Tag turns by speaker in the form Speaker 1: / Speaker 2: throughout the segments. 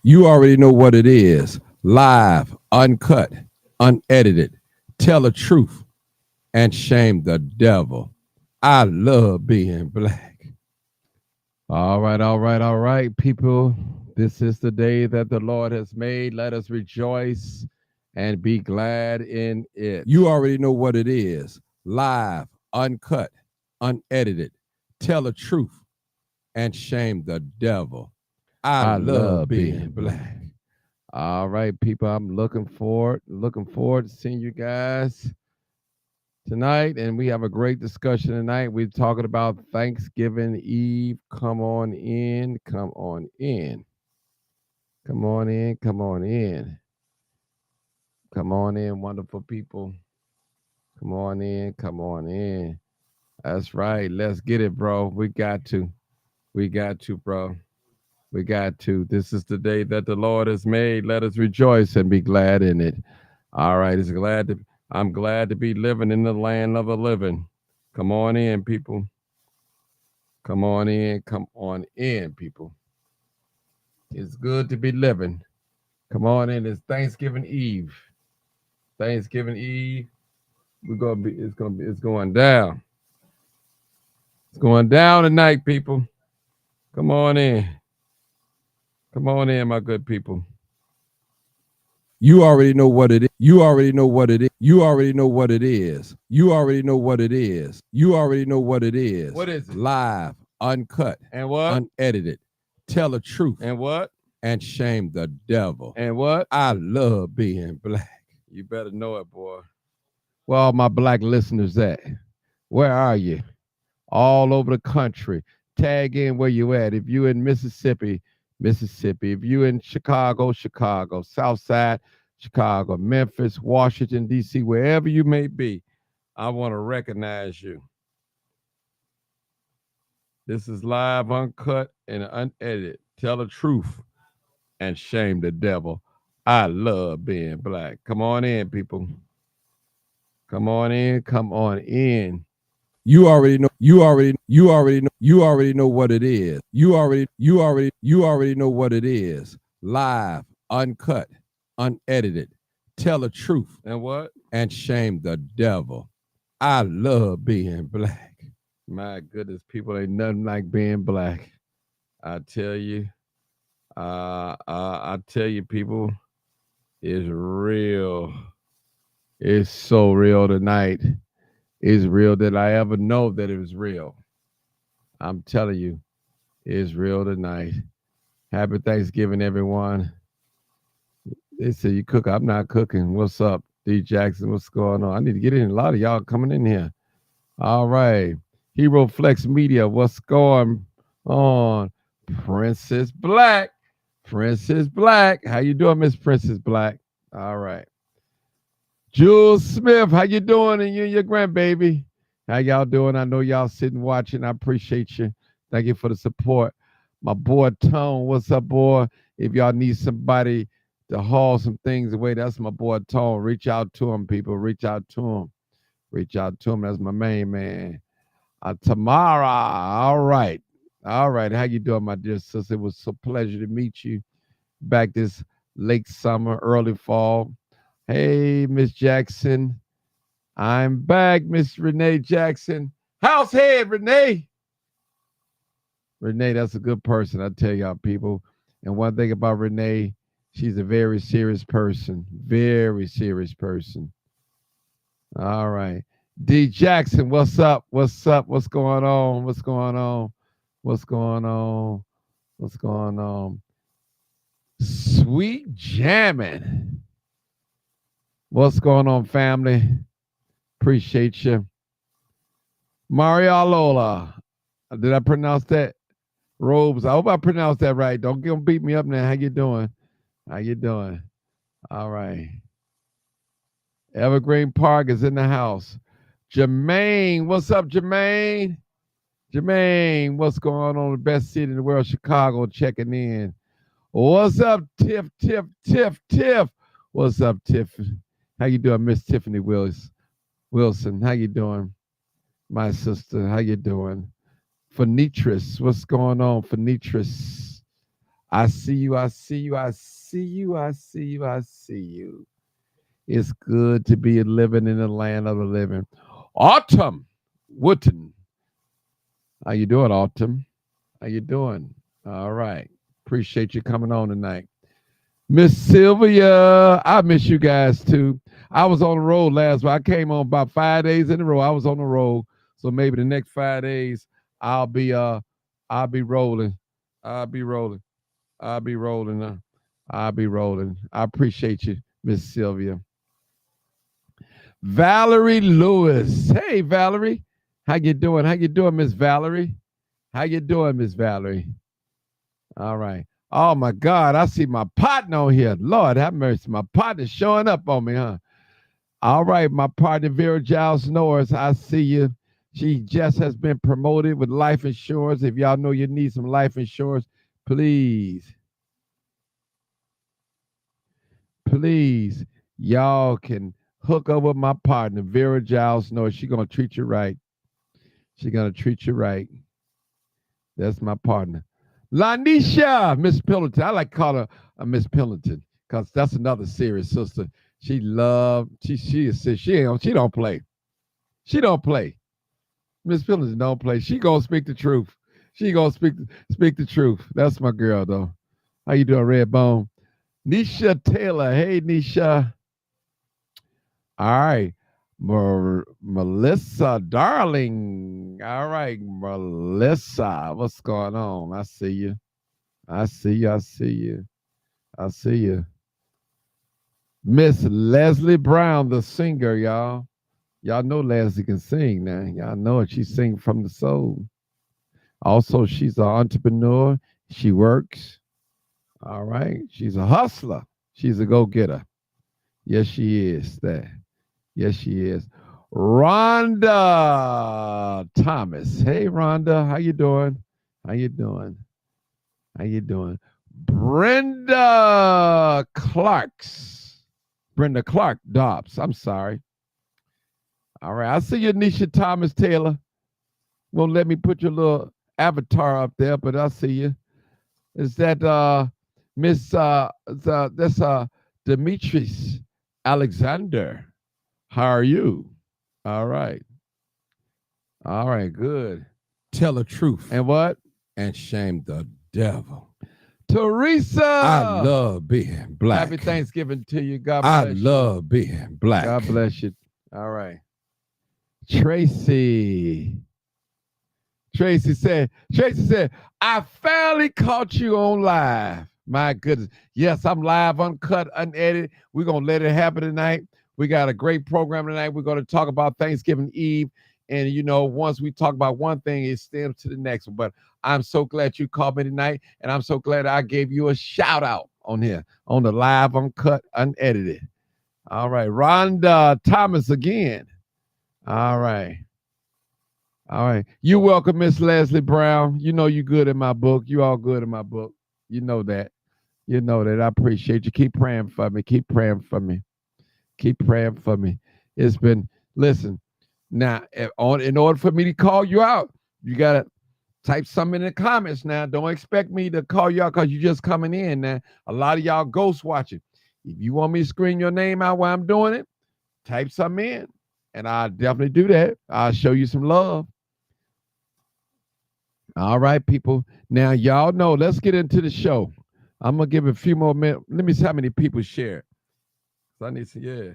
Speaker 1: You already know what it is. Live, uncut, unedited. Tell the truth and shame the devil. I love being black. All right, people. This is the day that the Lord has made. Let us rejoice and be glad in it. You already know what it is. Live, uncut, unedited. Tell the truth and shame the devil. I love being black. All right, people. I'm looking forward to seeing you guys tonight. And we have a great discussion tonight. We're talking about Thanksgiving Eve. Come on in. Come on in. Come on in. Come on in. Come on in, wonderful people. Come on in. Come on in. That's right. Let's get it, bro. We got to. We got to, bro. We got to. This is the day that the Lord has made. Let us rejoice and be glad in it. All right. I'm glad to be living in the land of the living. Come on in, people. Come on in. Come on in, people. It's good to be living. Come on in. It's Thanksgiving Eve. Thanksgiving Eve. It's going down. It's going down tonight, people. Come on in. Come on in, my good people. You already know what it is. You already know what it is. You already know what it is. You already know what it is. You already know what it is.
Speaker 2: What is it?
Speaker 1: Live, uncut,
Speaker 2: And what?
Speaker 1: unedited. Tell the truth.
Speaker 2: And what?
Speaker 1: And shame the devil.
Speaker 2: And what?
Speaker 1: I love being black.
Speaker 2: You better know it, boy.
Speaker 1: Where all my black listeners at? Where are you? All over the country. Tag in where you at. If you in Mississippi, Mississippi. If you in Chicago, Chicago. Southside, Chicago. Memphis, Washington, D.C., wherever you may be, I want to recognize you. This is live, uncut, and unedited. Tell the truth and shame the devil. I love being black. Come on in, people. Come on in. Come on in. You already know what it is. You already know what it is. Live, uncut, unedited. Tell the truth.
Speaker 2: And what?
Speaker 1: And shame the devil. I love being black.
Speaker 2: My goodness, people, ain't nothing like being black. I tell you. I tell you, people, it's real. It's so real tonight. It's real that I ever know that it was real. I'm telling you, it's real tonight. Happy Thanksgiving, everyone. They say you cook. I'm not cooking. What's up, D Jackson? What's going on? I need to get in. A lot of y'all coming in here. All right. Hero Flex Media. What's going on? Princess Black. Princess Black. How you doing, Miss Princess Black? All right. Jules Smith, how you doing? And you and your grandbaby. How y'all doing? I know y'all sitting watching. I appreciate you. Thank you for the support. My boy Tone, what's up, boy? If y'all need somebody to haul some things away, that's my boy Tone. Reach out to him, people. Reach out to him. Reach out to him. That's my main man. Tamara. All right. All right. How you doing, my dear sister? It was so pleasure to meet you back this late summer, early fall. Hey, Miss Jackson. I'm back, Miss Renee Jackson. House head, Renee. Renee, that's a good person, I tell y'all, people. And one thing about Renee, she's a very serious person. Very serious person. All right. D Jackson, what's up? What's up? What's going on? What's going on? What's going on? What's going on? Sweet jamming. What's going on, family? Appreciate you. Mario Lola. Did I pronounce that? Robes. I hope I pronounced that right. Don't beat me up now. How you doing? How you doing? All right. Evergreen Park is in the house. Jermaine, what's up, Jermaine? Jermaine, what's going on? The best city in the world, Chicago, checking in. What's up, Tiff? What's up, Tiff? How you doing, Miss Tiffany Wilson? How you doing, my sister? How you doing? Phoenitris, what's going on, Phoenitris? I see you. I see you. I see you. I see you. I see you. It's good to be living in the land of the living. Autumn Wooten. How you doing, Autumn? How you doing? All right. Appreciate you coming on tonight. Miss Sylvia, I miss you guys too. I was on the road last week. I came on about 5 days in a row. I was on the road. So maybe the next 5 days I'll be rolling. I'll be rolling. I'll be rolling. I'll be rolling. I appreciate you, Miss Sylvia. Valerie Lewis. Hey, Valerie. How you doing? How you doing, Miss Valerie? How you doing, Miss Valerie? All right. Oh my God, I see my partner on here. Lord have mercy. My partner's showing up on me, huh? All right, my partner Vera Giles Norris. I see you. She just has been promoted with life insurance. If y'all know you need some life insurance, please, y'all can hook up with my partner, Vera Giles Norris. She's gonna treat you right. She's gonna treat you right. That's my partner. Lanisha, Miss Pendleton. I like to call her Miss Pendleton because that's another serious sister. She don't play. She don't play. Miss Pendleton don't play. She gonna speak the truth. She gonna speak the truth. That's my girl though. How you doing, Redbone? Nisha Taylor. Hey, Nisha. All right. Melissa Darling. All right, Melissa. What's going on? I see you. I see you. I see you. I see you. Miss Leslie Brown, the singer, y'all. Y'all know Leslie can sing now. Y'all know it. She sings from the soul. Also, she's an entrepreneur. She works. All right. She's a hustler. She's a go-getter. Yes, she is. That. Yes, she is. Rhonda Thomas. Hey, Rhonda. How you doing? How you doing? How you doing? Brenda Clarks. Brenda Clark Dobbs. I'm sorry. All right. I see you, Nisha Thomas Taylor. Won't let me put your little avatar up there, but I see you. Is that Miss that's Demetrius Alexander? How are you? All right. All right, good.
Speaker 1: Tell the truth
Speaker 2: And what?
Speaker 1: and shame the devil.
Speaker 2: Teresa.
Speaker 1: I love being black.
Speaker 2: Happy Thanksgiving to you. God
Speaker 1: I
Speaker 2: bless you.
Speaker 1: love being black.
Speaker 2: God bless you. All right. Tracy. Tracy said, I finally caught you on live. My goodness. Yes, I'm live, uncut, unedited. We're going to let it happen tonight. We got a great program tonight. We're going to talk about Thanksgiving Eve. And, you know, once we talk about one thing, it stems to the next one. But I'm so glad you called me tonight. And I'm so glad I gave you a shout out on here, on the live, uncut, unedited. All right. Rhonda Thomas again. All right. All right. You're welcome, Miss Leslie Brown. You know you good in my book. You all good in my book. You know that. You know that. I appreciate you. Keep praying for me. Keep praying for me. Keep praying for me. It's been, listen, now, in order for me to call you out, you got to type something in the comments now. Don't expect me to call you out because you're just coming in now. A lot of y'all ghost watching. If you want me to screen your name out while I'm doing it, type something in. And I'll definitely do that. I'll show you some love. All right, people. Now, y'all know, let's get into the show. I'm going to give a few more minutes. Let me see how many people share. So I need to, yeah.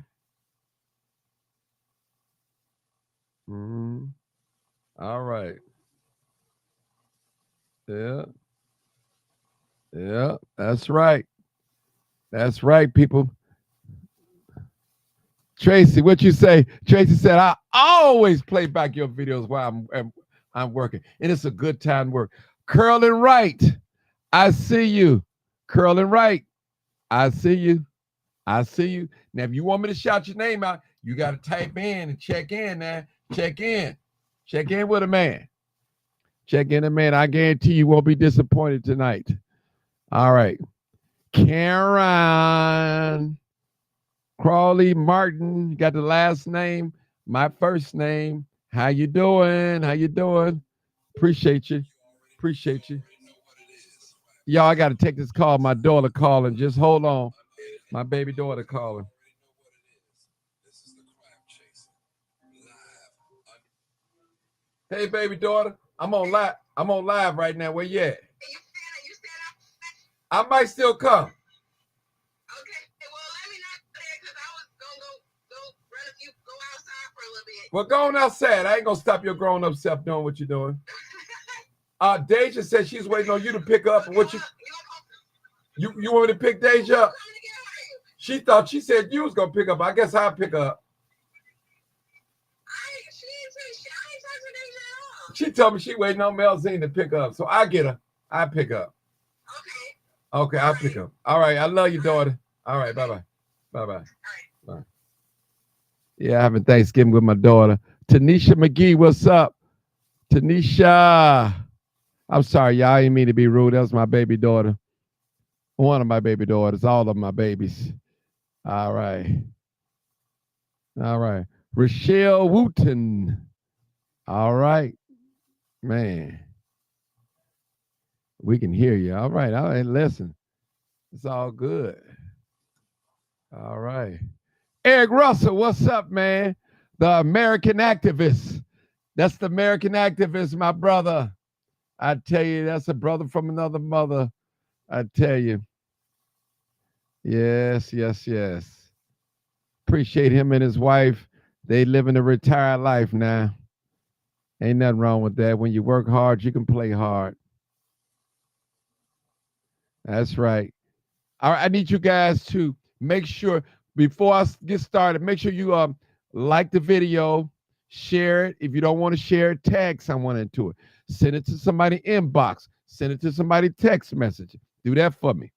Speaker 2: Mm-hmm. All right. Yeah. Yeah, that's right. That's right, people. Tracy, what you say? Tracy said, I always play back your videos while I'm working. And it's a good time to work. Curling Right. I see you. Curling Right. I see you. I see you. Now, if you want me to shout your name out, you got to type in and check in now. Check in. Check in with a man. Check in a man. I guarantee you won't be disappointed tonight. All right. Karen Crawley Martin. You got the last name. My first name. How you doing? How you doing? Appreciate you. Appreciate you. Y'all, I got to take this call. My daughter calling. Just hold on. My baby daughter calling. Hey, baby daughter. I'm on live. I'm on live right now. Where you at? I might still come. Well, go on outside. I ain't gonna stop your grown-up self doing what you're doing. Deja said she's waiting on you to pick up. What you want me to pick Deja up? She thought she said you was gonna pick up. I guess I'll pick up. She told me she waiting on Melzine to pick up, so I get her. I pick up. Okay, I'll pick up. All right, I love you, daughter. All right, bye-bye. Bye-bye. Bye. Yeah, having Thanksgiving with my daughter. Tanisha McGee, what's up? Tanisha. I'm sorry, y'all. I didn't mean to be rude. That was my baby daughter. One of my baby daughters. All of my babies. All right. All right. Rochelle Wooten. All right. Man. We can hear you. All right. All right. Listen. It's all good. All right. Eric Russell, what's up, man? The American activist. That's the American activist, my brother. I tell you, that's a brother from another mother. I tell you. Yes, yes, yes. Appreciate him and his wife. They living a retired life now. Ain't nothing wrong with that. When you work hard, you can play hard. That's right. All right, I need you guys to make sure, before I get started, make sure you like the video, share it. If you don't want to share it, tag someone into it. Send it to somebody inbox. Send it to somebody text message. Do that for me.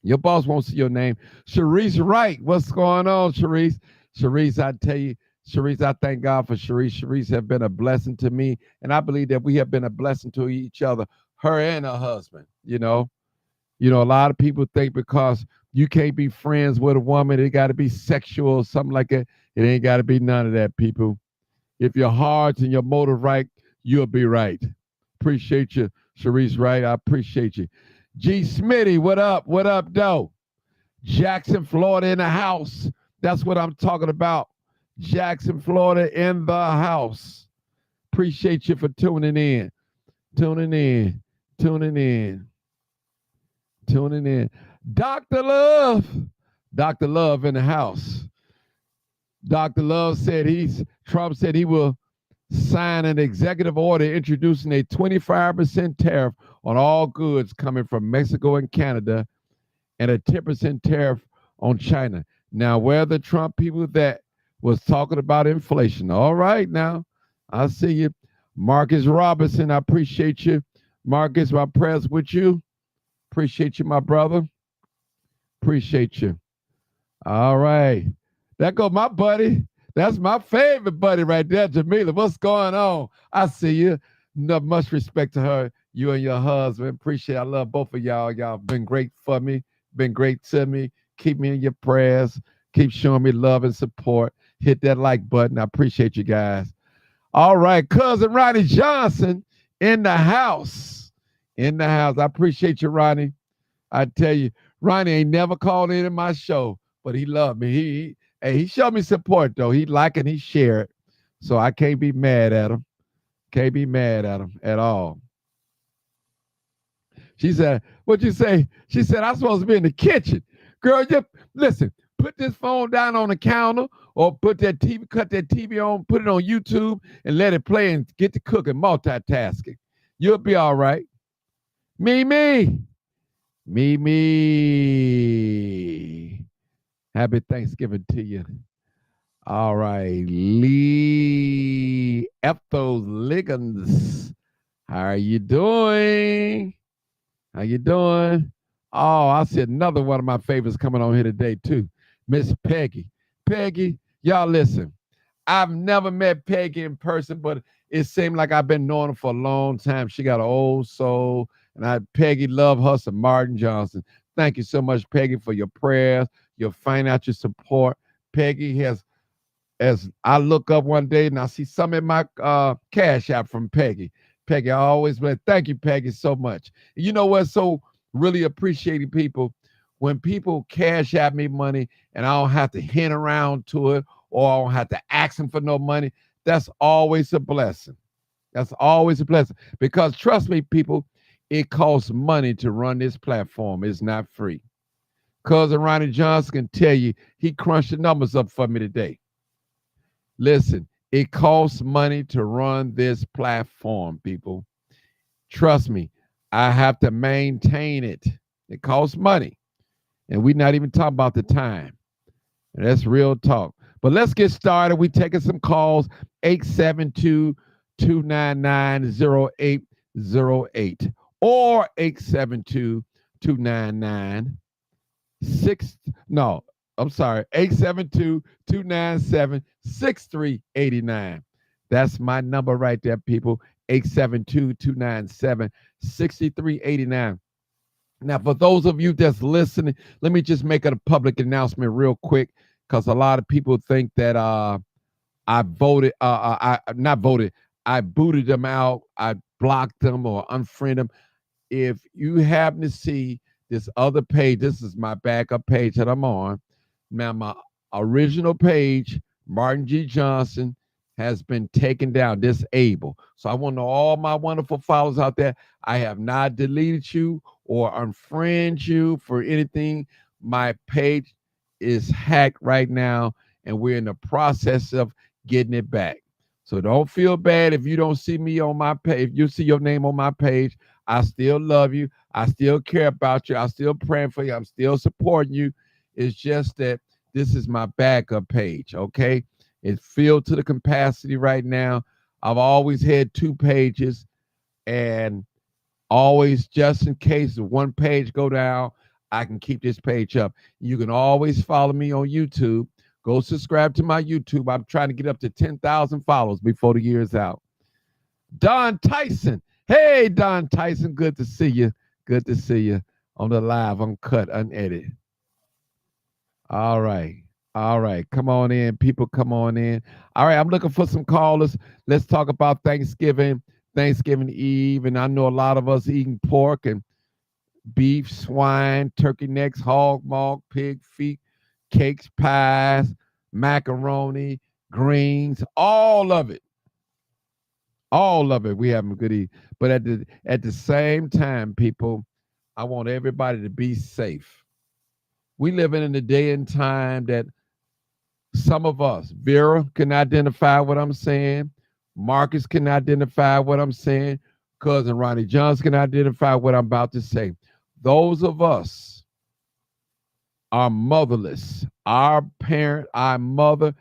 Speaker 2: Your boss won't see your name. Sharice Wright, what's going on, Sharice? Sharice, I tell you, Sharice, I thank God for Sharice. Sharice have been a blessing to me, and I believe that we have been a blessing to each other, her and her husband. You know, a lot of people think because you can't be friends with a woman, it got to be sexual or something like that. It ain't got to be none of that, people. If your heart's and your motive right, you'll be right. Appreciate you, Sharice Wright. I appreciate you. G. Smitty, what up? What up, though? Jackson, Florida in the house. That's what I'm talking about. Jackson, Florida in the house. Appreciate you for tuning in. Tuning in. Tuning in. Tuning in. Dr. Love. Dr. Love in the house. Dr. Love said Trump said he will sign an executive order introducing a 25% tariff on all goods coming from Mexico and Canada and a 10% tariff on China. Now, where the Trump people that was talking about inflation? All right, now, I see you. Marcus Robinson, I appreciate you. Marcus, my prayers with you. Appreciate you, my brother. Appreciate you. All right. There go my buddy. That's my favorite buddy right there, Jamila. What's going on? I see you. No, much respect to her, you and your husband. Appreciate it. I love both of y'all. Y'all been great for me, been great to me. Keep me in your prayers. Keep showing me love and support. Hit that like button. I appreciate you guys. All right, cousin Ronnie Johnson in the house. In the house. I appreciate you, Ronnie. I tell you, Ronnie ain't never called in my show, but he loved me. He showed me support, though. He liked and he shared. So I can't be mad at him. Can't be mad at him at all. She said, what'd you say? She said, I'm supposed to be in the kitchen. Girl, just listen, put this phone down on the counter or put that TV, cut that TV on, put it on YouTube and let it play and get to cooking, multitasking. You'll be all right. Me. Happy Thanksgiving to you. All right. Lee Ethos Liggins. How are you doing? How you doing? Oh, I see another one of my favorites coming on here today, too. Miss Peggy. Peggy, y'all listen. I've never met Peggy in person, but it seemed like I've been knowing her for a long time. She got an old soul. And Peggy, love her some Martin Johnson. Thank you so much, Peggy, for your prayers, your financial support. Peggy has, as I look up one day and I see some in my Cash App from Peggy. Peggy. I always bless. Thank you, Peggy, so much. You know what? So really appreciating people when people cash out me money and I don't have to hint around to it or I don't have to ask them for no money. That's always a blessing. That's always a blessing because trust me, people, it costs money to run this platform. It's not free. Cousin Ronnie Johnson can tell you he crunched the numbers up for me today. Listen, it costs money to run this platform, people. Trust me, I have to maintain it. It costs money. And we're not even talking about the time. And that's real talk. But let's get started. We're taking some calls 872 299 0808 or 872 299 6. No, I'm sorry, 872-297-6389. That's my number right there, people. 872-297-6389. Now, for those of you that's listening, let me just make a public announcement real quick because a lot of people think that I voted, I not voted, I booted them out, I blocked them or unfriended them. If you happen to see this other page, this is my backup page that I'm on. Now, my original page, Martin G. Johnson, has been taken down, disabled. So I want to know all my wonderful followers out there. I have not deleted you or unfriend you for anything. My page is hacked right now, and we're in the process of getting it back. So don't feel bad if you don't see me on my page. If you see your name on my page, I still love you. I still care about you. I'm still praying for you. I'm still supporting you. It's just that this is my backup page, okay? It's filled to the capacity right now. I've always had 2 pages, and always, just in case one page go down, I can keep this page up. You can always follow me on YouTube. Go subscribe to my YouTube. I'm trying to get up to 10,000 followers before the year is out. Don Tyson. Hey, Don Tyson. Good to see you. Good to see you on the live, uncut, unedited. All right. All right. Come on in. People, come on in. All right. I'm looking for some callers. Let's talk about Thanksgiving, Thanksgiving Eve. And I know a lot of us eating pork and beef, swine, turkey necks, hog maw, pig feet, cakes, pies, macaroni, greens, all of it. All of it. We having a good eat. But at the same time, people, I want everybody to be safe. We living in a day and time that some of us, Vera can identify what I'm saying. Marcus can identify what I'm saying. Cousin Ronnie Johnson can identify what I'm about to say. Those of us are motherless. Our parent, our mother,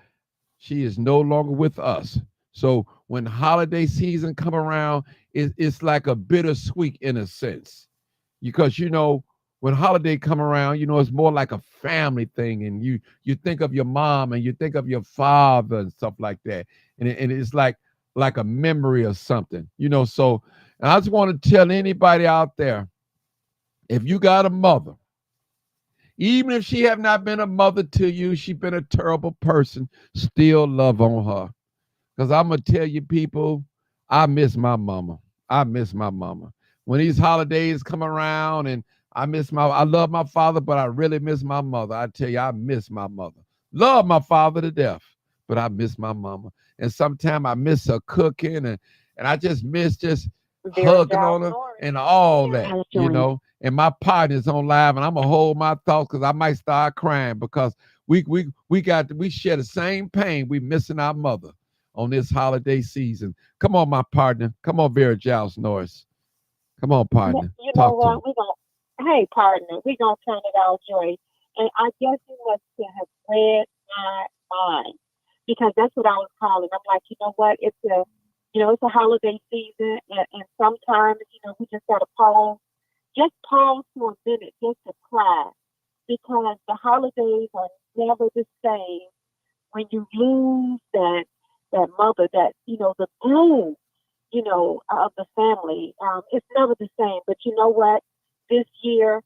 Speaker 2: she is no longer with us. So when holiday season come around, it's like a bittersweet in a sense. Because when holiday come around, it's more like a family thing, and you think of your mom and you think of your father and stuff like that, and it's like a memory of something, So, and I just want to tell anybody out there, if you got a mother, even if she have not been a mother to you, she been a terrible person, still love on her. Because I'm gonna tell you, people, I miss my mama. I miss my mama. When these holidays come around, and I love my father, but I really miss my mother. I tell you, I miss my mother. Love my father to death, but I miss my mama. And sometimes I miss her cooking, and I just miss just hugging on her and all that. And my partner's on live, and I'm gonna hold my thoughts because I might start crying because we share the same pain. We missing our mother on this holiday season. Come on, my partner. Come on, Vera Giles Norris. Come on, partner.
Speaker 3: You know what? Hey, partner, we're going to turn it out, Joy. And I guess you must have read my mind because that's what I was calling. I'm like, you know what? It's a holiday season, and sometimes, we just got to pause. Just pause for a minute just to cry because the holidays are never the same when you lose that mother, that, the glue, of the family. It's never the same. But you know what? This year,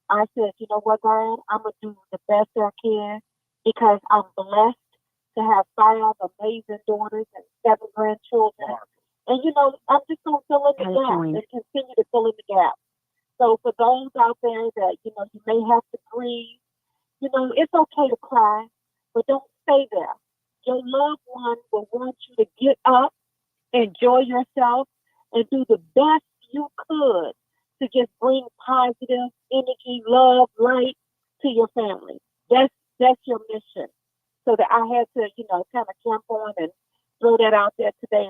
Speaker 3: I said, you know what, God, I'm going to do the best I can because I'm blessed to have 5 amazing daughters and 7 grandchildren. And I'm just gonna fill in the gap and continue to fill in the gap. So for those out there that you may have to grieve, it's okay to cry, but don't stay there. Your loved one will want you to get up, enjoy yourself, and do the best you could to just bring positive energy, love, light to your family. That's your mission. So that I had to, kind of jump on and throw that out there today,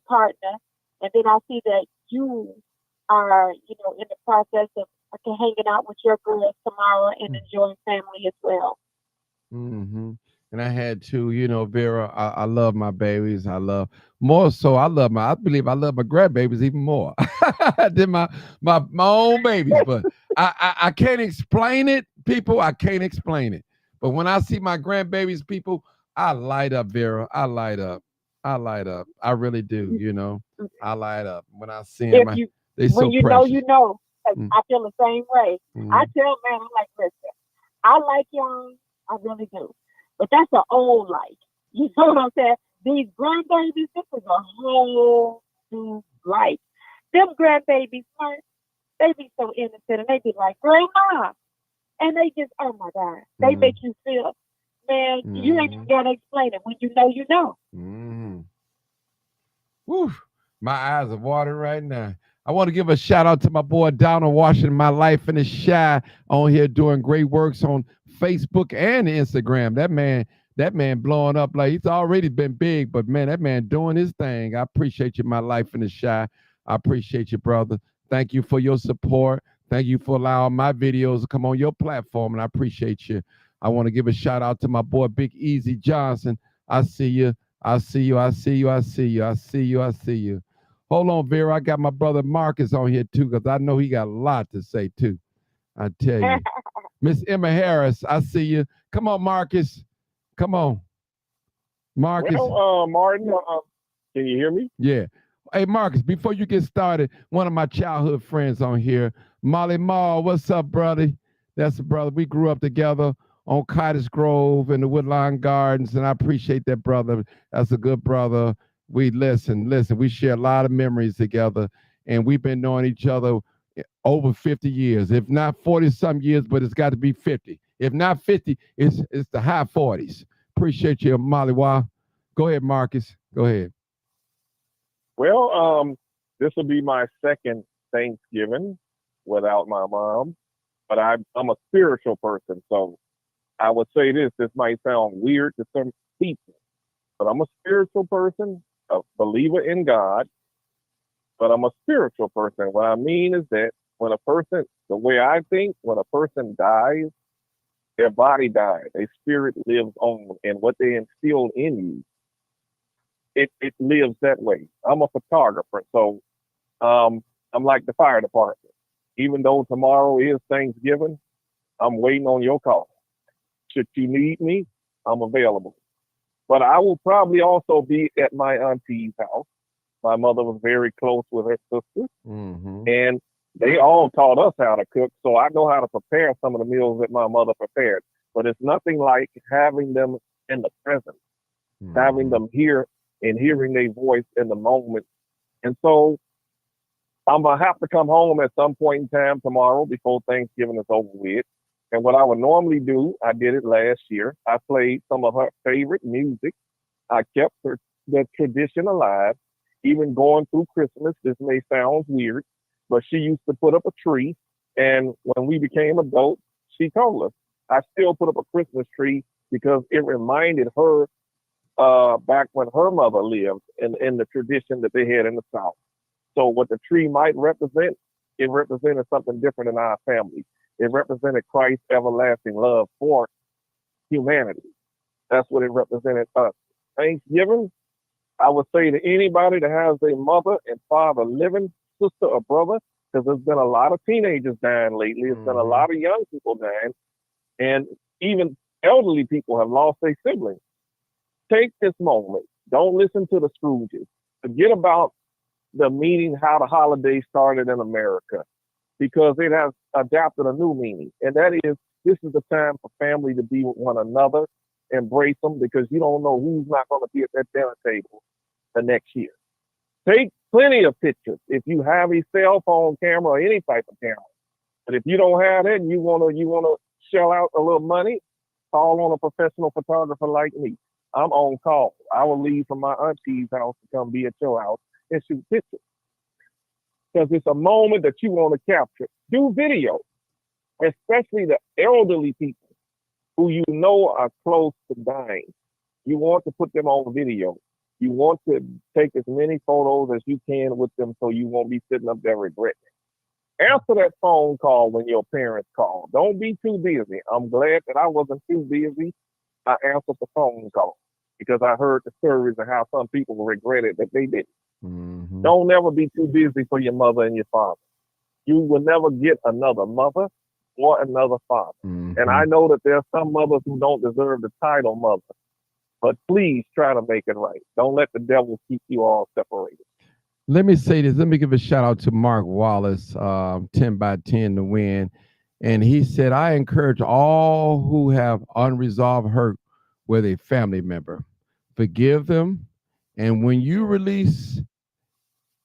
Speaker 3: partner. And then I see that you are, in the process of hanging out with your girls tomorrow and enjoying family as well.
Speaker 2: Mm-hmm. And I had to, Vera, I love my babies. I love I believe I love my grandbabies even more than my own babies. But I can't explain it, people. I can't explain it. But when I see my grandbabies, people, I light up, Vera. I light up. I really do, I light up when I see them. They so precious.
Speaker 3: I feel the same way. I tell man, I'm like, listen, I like y'all. I really do. But that's an old life. You know what I'm saying? These grandbabies, this is a whole new life. Them grandbabies, man, they be so innocent and they be like, Grandma. And they just, oh my God, they make you feel, man, you ain't even got to explain it. When you know, you know.
Speaker 2: Woo, my eyes are watering right now. I want to give a shout out to my boy Donald Washington, My Life in the Shy, on here doing great works on Facebook and Instagram. That man blowing up like he's already been big, but man, that man doing his thing. I appreciate you, My Life in the Shy. I appreciate you, brother. Thank you for your support. Thank you for allowing my videos to come on your platform, and I appreciate you. I want to give a shout out to my boy Big Easy Johnson. I see you. I see you. I see you. I see you. I see you. I see you. Hold on, Vera. I got my brother Marcus on here too, because I know he got a lot to say too. I tell you. Miss Emma Harris, I see you. Come on, Marcus. Come on. Marcus.
Speaker 4: Well, Martin, can you hear me?
Speaker 2: Yeah. Hey, Marcus, before you get started, one of my childhood friends on here, Molly Mall, what's up, brother? That's a brother. We grew up together on Cottage Grove and the Woodlawn Gardens, and I appreciate that brother. That's a good brother. We listen, we share a lot of memories together, and we've been knowing each other over 50 years, if not 40-some years, but it's got to be 50. If not 50, it's the high 40s. Appreciate you, Molly Wah. Go ahead, Marcus. Go ahead.
Speaker 4: Well, this will be my second Thanksgiving without my mom, but I'm a spiritual person, so I would say this might sound weird to some people, but I'm a spiritual person, a believer in God, but I'm a spiritual person. What I mean is that when a person, the way I think, when a person dies, their body dies, their spirit lives on, and what they instilled in you, it lives that way. I'm a photographer, so I'm like the fire department. Even though tomorrow is Thanksgiving, I'm waiting on your call. Should you need me, I'm available. But I will probably also be at my auntie's house. My mother was very close with her sisters, and they all taught us how to cook, so I know how to prepare some of the meals that my mother prepared. But it's nothing like having them in the present, having them here and hearing their voice in the moment. And so I'm going to have to come home at some point in time tomorrow before Thanksgiving is over with. And what I would normally do, I did it last year. I played some of her favorite music. I kept the tradition alive, even going through Christmas. This may sound weird, but she used to put up a tree. And when we became adults, she told us, I still put up a Christmas tree because it reminded her back when her mother lived in the tradition that they had in the South. So what the tree might represent, it represented something different in our family. It represented Christ's everlasting love for humanity. That's what it represented us. Thanksgiving, I would say to anybody that has a mother and father living, sister or brother, because there's been a lot of teenagers dying lately. There's been a lot of young people dying, and even elderly people have lost their siblings. Take this moment. Don't listen to the Scrooges. Forget about the meaning, how the holiday started in America, because it has adapted a new meaning. And that is, this is the time for family to be with one another, embrace them, because you don't know who's not going to be at that dinner table the next year. Take plenty of pictures. If you have a cell phone camera or any type of camera, but if you don't have it and you wanna shell out a little money, call on a professional photographer like me. I'm on call. I will leave from my auntie's house to come be at your house and shoot pictures because it's a moment that you want to capture. Do video, especially the elderly people who you know are close to dying. You want to put them on video. You want to take as many photos as you can with them so you won't be sitting up there regretting it. Answer that phone call when your parents call. Don't be too busy. I'm glad that I wasn't too busy. I answered the phone call because I heard the stories of how some people regretted that they didn't.
Speaker 2: Mhm.
Speaker 4: Don't never be too busy for your mother and your father. You will never get another mother or another father.
Speaker 2: Mhm.
Speaker 4: And I know that there are some mothers who don't deserve the title mother, but please try to make it right. Don't let the devil keep you all separated.
Speaker 2: Let me say this. Let me give a shout out to Mark Wallace, 10 by 10 to win. And he said, I encourage all who have unresolved hurt with a family member, forgive them. And when you release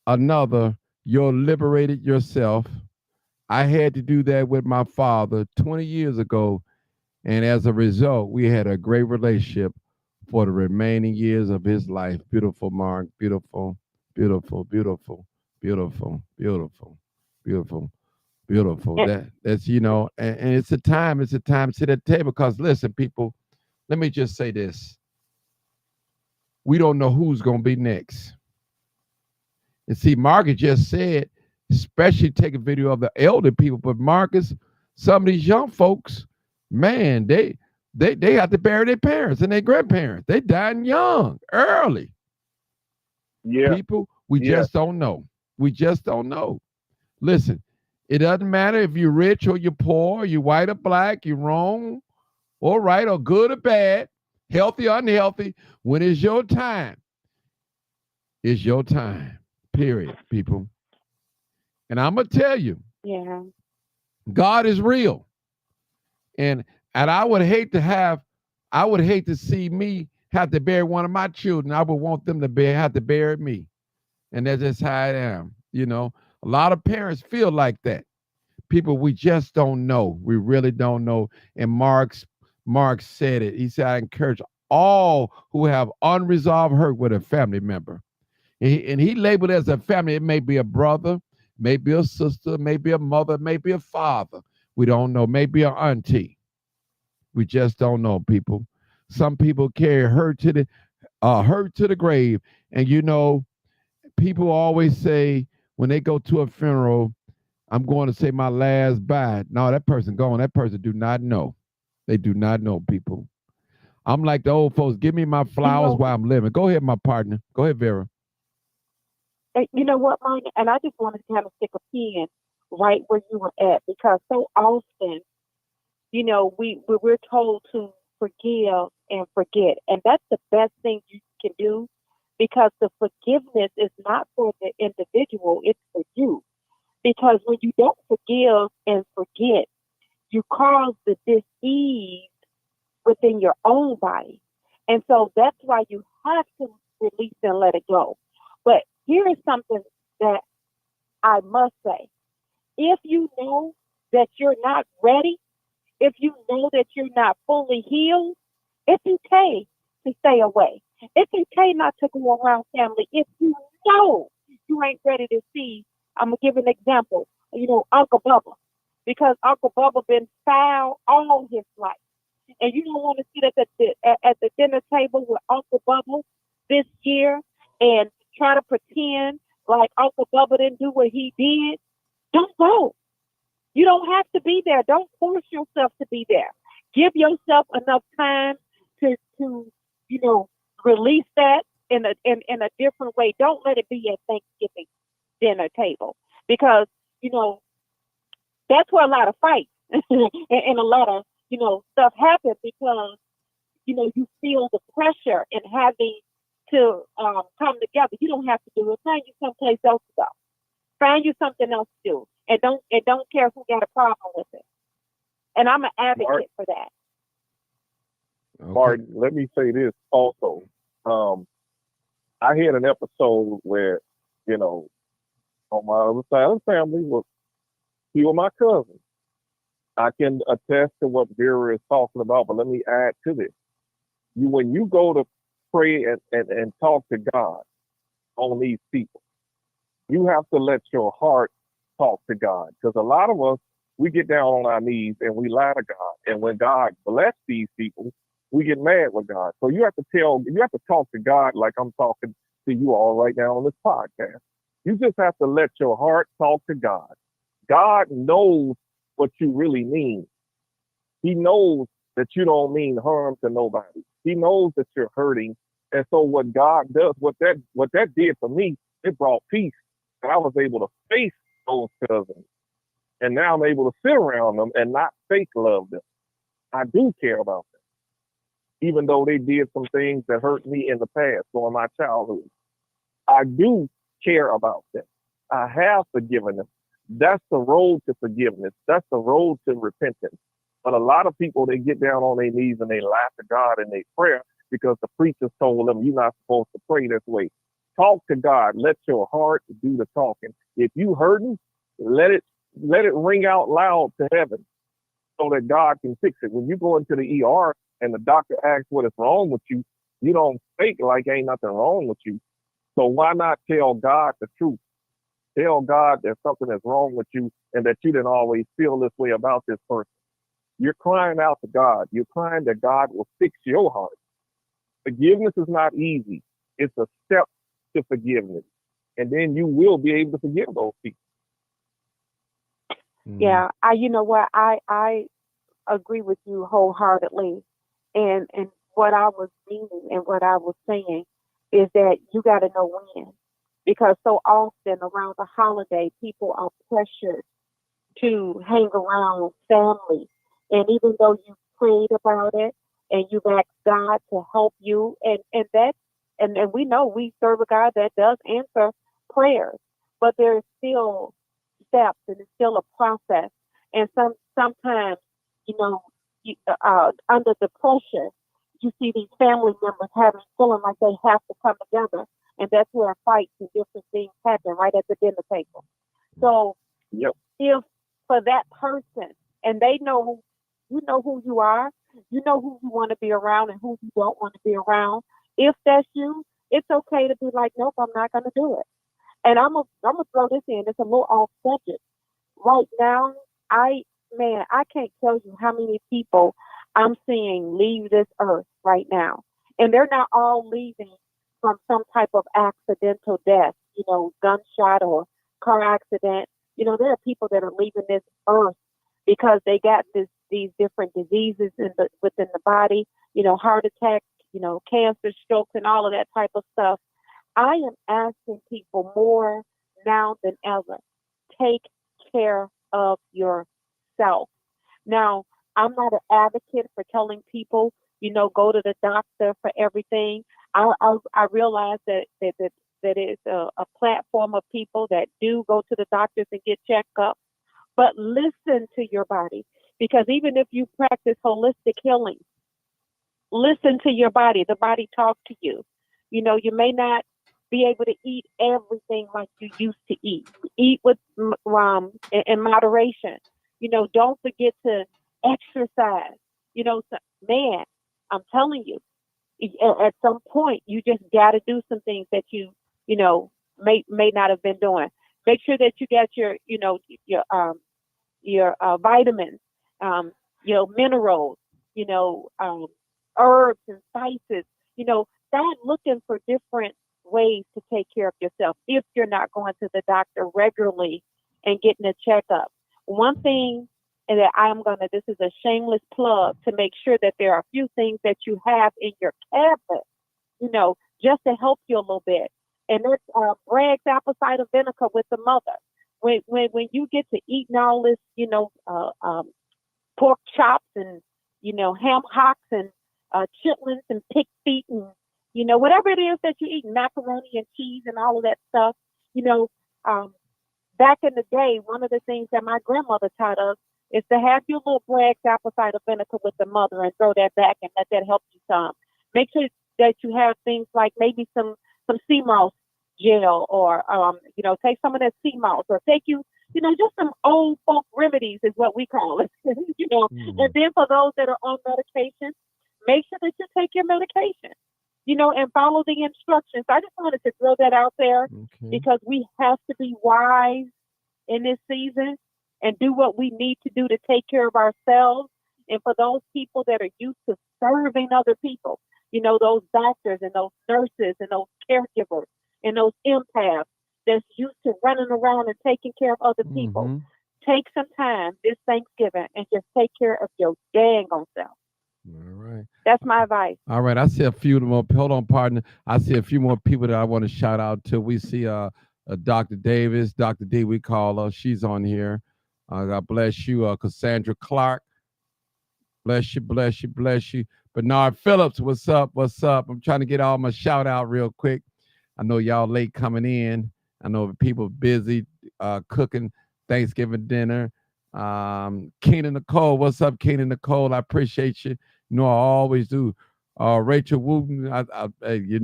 Speaker 2: another, you're liberated yourself. I had to do that with my father 20 years ago. And as a result, we had a great relationship for the remaining years of his life. Beautiful, Mark. Beautiful, beautiful, beautiful, beautiful, beautiful, beautiful, beautiful. That's and it's a time to sit at the table. Because listen, people, let me just say this. We don't know who's gonna be next. And see, Marcus just said, especially take a video of the elder people, but Marcus, some of these young folks, man, they have to bury their parents and their grandparents. They dying young, early.
Speaker 4: Yeah.
Speaker 2: People, we just don't know. We just don't know. Listen, it doesn't matter if you're rich or you're poor, you're white or black, you're wrong or right or good or bad, healthy or unhealthy. When it's your time, it's your time. Period, people. And I'm gonna tell you,
Speaker 3: Yeah.
Speaker 2: God is real. And I would hate to see me have to bury one of my children. I would want them to have to bury me. And that's just how I am. A lot of parents feel like that. People, we just don't know. We really don't know. And Mark said it. He said, I encourage all who have unresolved hurt with a family member. And he labeled it as a family. It may be a brother, maybe a sister, maybe a mother, maybe a father. We don't know. Maybe an auntie. We just don't know, people. Some people carry hurt to the grave. And people always say when they go to a funeral, I'm going to say my last bye. No, that person gone. That person do not know. They do not know, people. I'm like the old folks. Give me my flowers while I'm living. Go ahead, my partner. Go ahead, Vera.
Speaker 3: You know what, Mike? And I just wanted to kind of stick a pin right where you were at, because so often, we're told to forgive and forget. And that's the best thing you can do, because the forgiveness is not for the individual, it's for you. Because when you don't forgive and forget, you cause the dis-ease within your own body. And so that's why you have to release and let it go. But here is something that I must say. If you know that you're not ready, if you know that you're not fully healed, it's okay to stay away. It's okay not to go around family if you know you ain't ready to see. I'm going to give an example. Uncle Bubba. Because Uncle Bubba been foul all his life. And you don't want to sit at the dinner table with Uncle Bubba this year and try to pretend like Uncle Bubba didn't do what he did. Don't go. You don't have to be there. Don't force yourself to be there. Give yourself enough time to release that in a different way. Don't let it be at Thanksgiving dinner table, because that's where a lot of fights and a lot of stuff happens, because you feel the pressure and having to come together. You don't have to do it. Find you someplace else to go. Find you something else to do, and don't care who got a problem with it. And I'm an advocate for that.
Speaker 2: Okay.
Speaker 4: Martin, let me say this also. I had an episode where You know, on my other side of the family was few of my cousins. I can attest to what Vera is talking about, but let me add to this. When you go to pray and talk to God on these people, you have to let your heart talk to God. Because a lot of us, we get down on our knees and we lie to God. And when God bless these people, we get mad with God. So you have to talk to God like I'm talking to you all right now on this podcast. You just have to let your heart talk to God. God knows what you really mean. He knows that you don't mean harm to nobody. He knows that you're hurting. And so what God does, what that did for me, it brought peace. And I was able to face those cousins. And now I'm able to sit around them and not fake love them. I do care about them. Even though they did some things that hurt me in the past during my childhood. I do care about them. I have forgiven them. That's the road to forgiveness. That's the road to repentance. But a lot of people, they get down on their knees and they laugh to God in their prayer because the preachers told them you're not supposed to pray this way. Talk to God. Let your heart do the talking. If you hurting, let it ring out loud to heaven so that God can fix it. When you go into the ER and the doctor asks what is wrong with you, you don't fake like ain't nothing wrong with you. So why not tell God the truth? Tell God there's something that's wrong with you and that you didn't always feel this way about this person. You're crying out to God. You're crying that God will fix your heart. Forgiveness is not easy. It's a step to forgiveness. And then you will be able to forgive those people.
Speaker 3: Yeah, you know what, I agree with you wholeheartedly. And what I was meaning and what I was saying is that you got to know when. Because so often around the holiday, people are pressured to hang around family. And even though you prayed about it and you've asked God to help you, and we know we serve a God that does answer prayers, but there's still steps and it's still a process. And sometimes, you know, under the pressure, you see these family members feeling like they have to come together. And that's where fights and different things happen right at the dinner table. So if for that person, and they know, you know who you are, you know who you want to be around and who you don't want to be around. If that's you, it's okay to be like, nope, I'm not going to do it. And I'm gonna throw this in. It's a little off subject. Right now, I can't tell you how many people I'm seeing leave this earth right now. And they're not all leaving from some type of accidental death, you know, gunshot or car accident. You know, there are people that are leaving this earth because they got these different diseases within the body, you know, heart attacks, you know, cancer, strokes, and all of that type of stuff. I am asking people more now than ever, take care of yourself. Now, I'm not an advocate for telling people, you know, go to the doctor for everything. I realize that is a platform of people that do go to the doctors and get checked up. But listen to your body, because even if you practice holistic healing, listen to your body. The body talks to you. You know, you may not be able to eat everything like you used to eat. Eat with in moderation. You know, don't forget to exercise. You know, man, I'm telling you, at some point you just got to do some things that you know may not have been doing. Make sure that you get your vitamins, your minerals, herbs and spices. You know, start looking for different ways to take care of yourself if you're not going to the doctor regularly and getting a checkup. One thing that this is a shameless plug to make sure that there are a few things that you have in your cabinet, you know, just to help you a little bit. And that's Bragg's apple cider vinegar with the mother. When you get to eating all this, pork chops and, ham hocks and chitlins and pig feet and, whatever it is that you eat, macaroni and cheese and all of that stuff, back in the day, one of the things that my grandmother taught us is to have your little Bragg's apple cider vinegar with the mother and throw that back and let that help you some. Make sure that you have things like maybe some sea moss gel, or take some of that sea moss, or take you, just some old folk remedies is what we call it. And
Speaker 2: Mm.
Speaker 3: then for those that are on medication, make sure that you take your medication, and follow the instructions. I just wanted to throw that out there
Speaker 2: Okay.
Speaker 3: because we have to be wise in this season and do what we need to do to take care of ourselves. And for those people that are used to serving other people, those doctors and those nurses and those caregivers and those empaths that's used to running around and taking care of other people,
Speaker 2: Mm-hmm.
Speaker 3: take some time this Thanksgiving and just take care of your dang on self.
Speaker 2: All right.
Speaker 3: That's my advice.
Speaker 2: All right. I see a few more. Hold on, partner. I see a few more people that I want to shout out to. We see Dr. Davis, Dr. D, we call her. She's on here. God bless you. Cassandra Clark. Bless you, bless you, bless you. Bernard Phillips, what's up? What's up? I'm trying to get all my shout out real quick. I know y'all late coming in. I know people busy cooking Thanksgiving dinner. Keenan Nicole, what's up, Keenan Nicole? I appreciate you. I always do. Rachel Wooten, I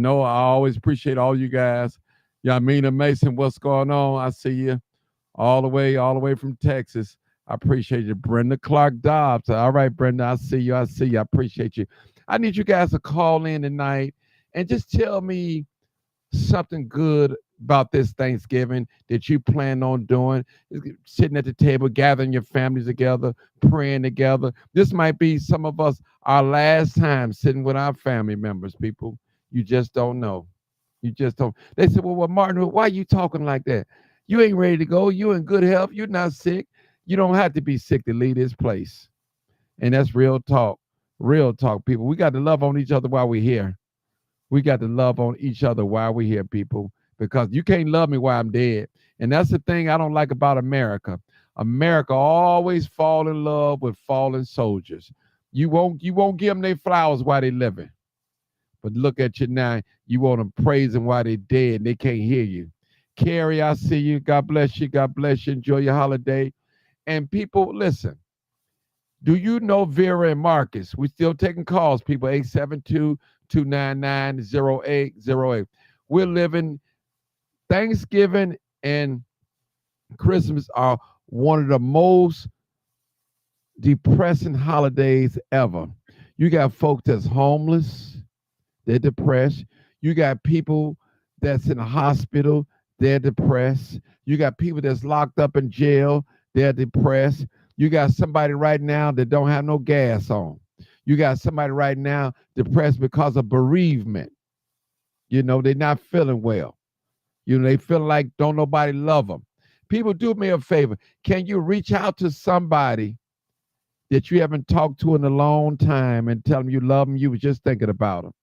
Speaker 2: always appreciate all you guys. Yamina Mason, what's going on? I see you all the way from Texas. I appreciate you. Brenda Clark Dobbs. All right, Brenda, I see you. I see you. I appreciate you. I need you guys to call in tonight and just tell me something good about this Thanksgiving that you plan on doing, sitting at the table, gathering your families together, praying together. This might be some of us our last time sitting with our family members, people. You just don't know. You just don't. They said, well, Martin, why are you talking like that? You ain't ready to go. You in good health. You're not sick. You don't have to be sick to leave this place. And that's real talk. Real talk, people. We got to love on each other while we're here. We got to love on each other while we're here, people, because you can't love me while I'm dead. And that's the thing I don't like about America. America always fall in love with fallen soldiers. You won't give them their flowers while they're living. But look at you now. You want to praise them while they're dead and they can't hear you. Carrie, I see you. God bless you. God bless you. Enjoy your holiday. And people, listen. Do you know Vera and Marcus? We still taking calls, people. 872-299-0808. We're living Thanksgiving and Christmas are one of the most depressing holidays ever. You got folks that's homeless, they're depressed. You got people that's in a hospital, they're depressed. You got people that's locked up in jail, they're depressed. You got somebody right now that don't have no gas on. You got somebody right now depressed because of bereavement. They're not feeling well. They feel like don't nobody love them. People, do me a favor. Can you reach out to somebody that you haven't talked to in a long time and tell them you love them? You was just thinking about them.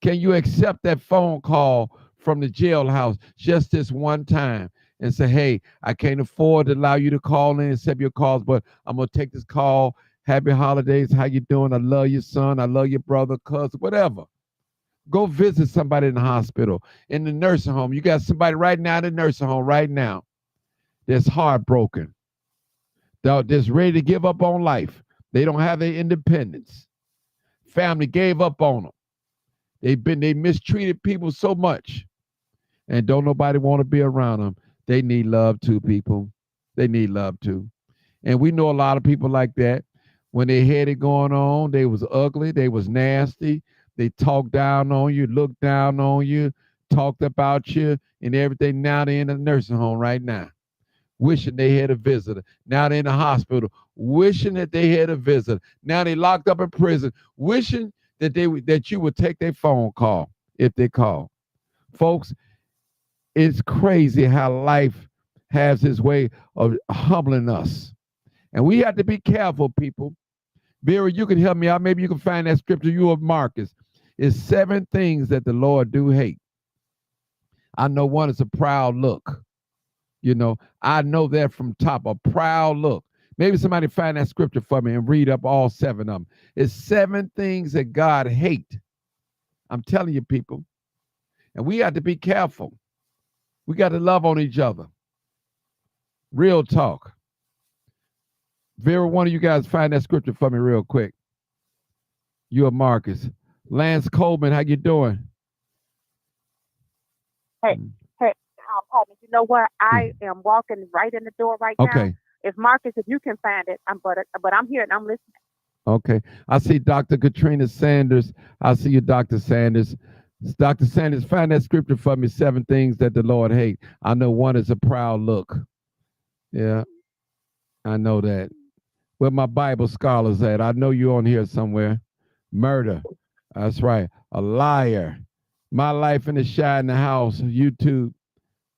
Speaker 2: Can you accept that phone call from the jailhouse just this one time and say, hey, I can't afford to allow you to call in and accept your calls, but I'm going to take this call. Happy holidays. How you doing? I love your son. I love your brother, cousin, whatever. Go visit somebody in the hospital, in the nursing home. You got somebody right now in the nursing home right now that's heartbroken, that's ready to give up on life. They don't have their independence. Family gave up on them. They mistreated people so much, and don't nobody want to be around them. They need love too, people. They need love too. And we know a lot of people like that. When they had it going on, they was ugly, they was nasty, they talked down on you, looked down on you, talked about you and everything. Now they're in a nursing home right now, wishing they had a visitor. Now they're in the hospital, wishing that they had a visitor. Now they locked up in prison, wishing that you would take their phone call if they call. Folks, it's crazy how life has its way of humbling us. And we have to be careful, people. Vera, you can help me out. Maybe you can find that scripture you of Marcus. It's 7 things that the Lord do hate. I know one is a proud look. I know that from top, a proud look. Maybe somebody find that scripture for me and read up all 7 of them. It's 7 things that God hates. I'm telling you, people. And we have to be careful. We got to love on each other. Real talk. Vera, one of you guys find that scripture for me real quick. You are Marcus. Lance Coleman, how you doing?
Speaker 3: Hey,
Speaker 2: Mm.
Speaker 3: hey, partner, you know what? I am walking right in the door right now.
Speaker 2: Okay.
Speaker 3: If Marcus, if you can find it, but I'm here and I'm listening.
Speaker 2: Okay. I see Dr. Katrina Sanders. I see you, Dr. Sanders. Dr. Sanders, find that scripture for me, 7 things that the Lord hates. I know one is a proud look. Yeah, I know that. Where my Bible scholars at? I know you're on here somewhere. Murder. That's right. A liar. My life in the shy in the house. YouTube.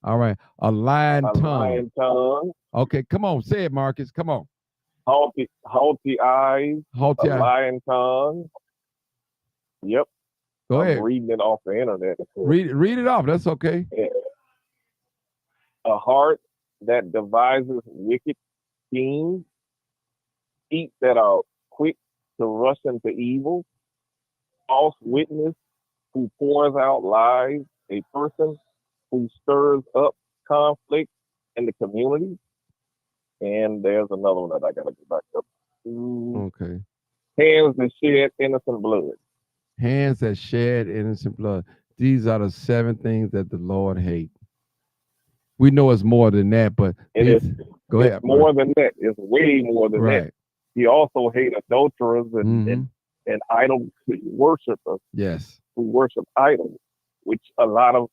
Speaker 2: All right. A lying
Speaker 4: A
Speaker 2: tongue.
Speaker 4: lying tongue,
Speaker 2: Okay, come on. Say it, Marcus. Come on.
Speaker 4: haughty eyes,
Speaker 2: Haughty
Speaker 4: a
Speaker 2: eye.
Speaker 4: lying tongue. Yep,
Speaker 2: Go
Speaker 4: I'm
Speaker 2: ahead.
Speaker 4: reading it off the internet.
Speaker 2: Read it off. That's okay.
Speaker 4: A heart that devises wicked schemes, feet that are quick to rush into evil, false witness who pours out lies, a person who stirs up conflict in the community. And there's another one that I gotta go back up to.
Speaker 2: Okay.
Speaker 4: Hands that shed innocent blood.
Speaker 2: Hands that shed innocent blood. These are the 7 things that the Lord hates. We know it's more than that, but
Speaker 4: And
Speaker 2: go ahead.
Speaker 4: it's more than that. It's way more than that.
Speaker 2: Right.
Speaker 4: He also hates adulterers
Speaker 2: Mhm.
Speaker 4: and idol worshipers
Speaker 2: Yes.
Speaker 4: who worship idols, which a lot of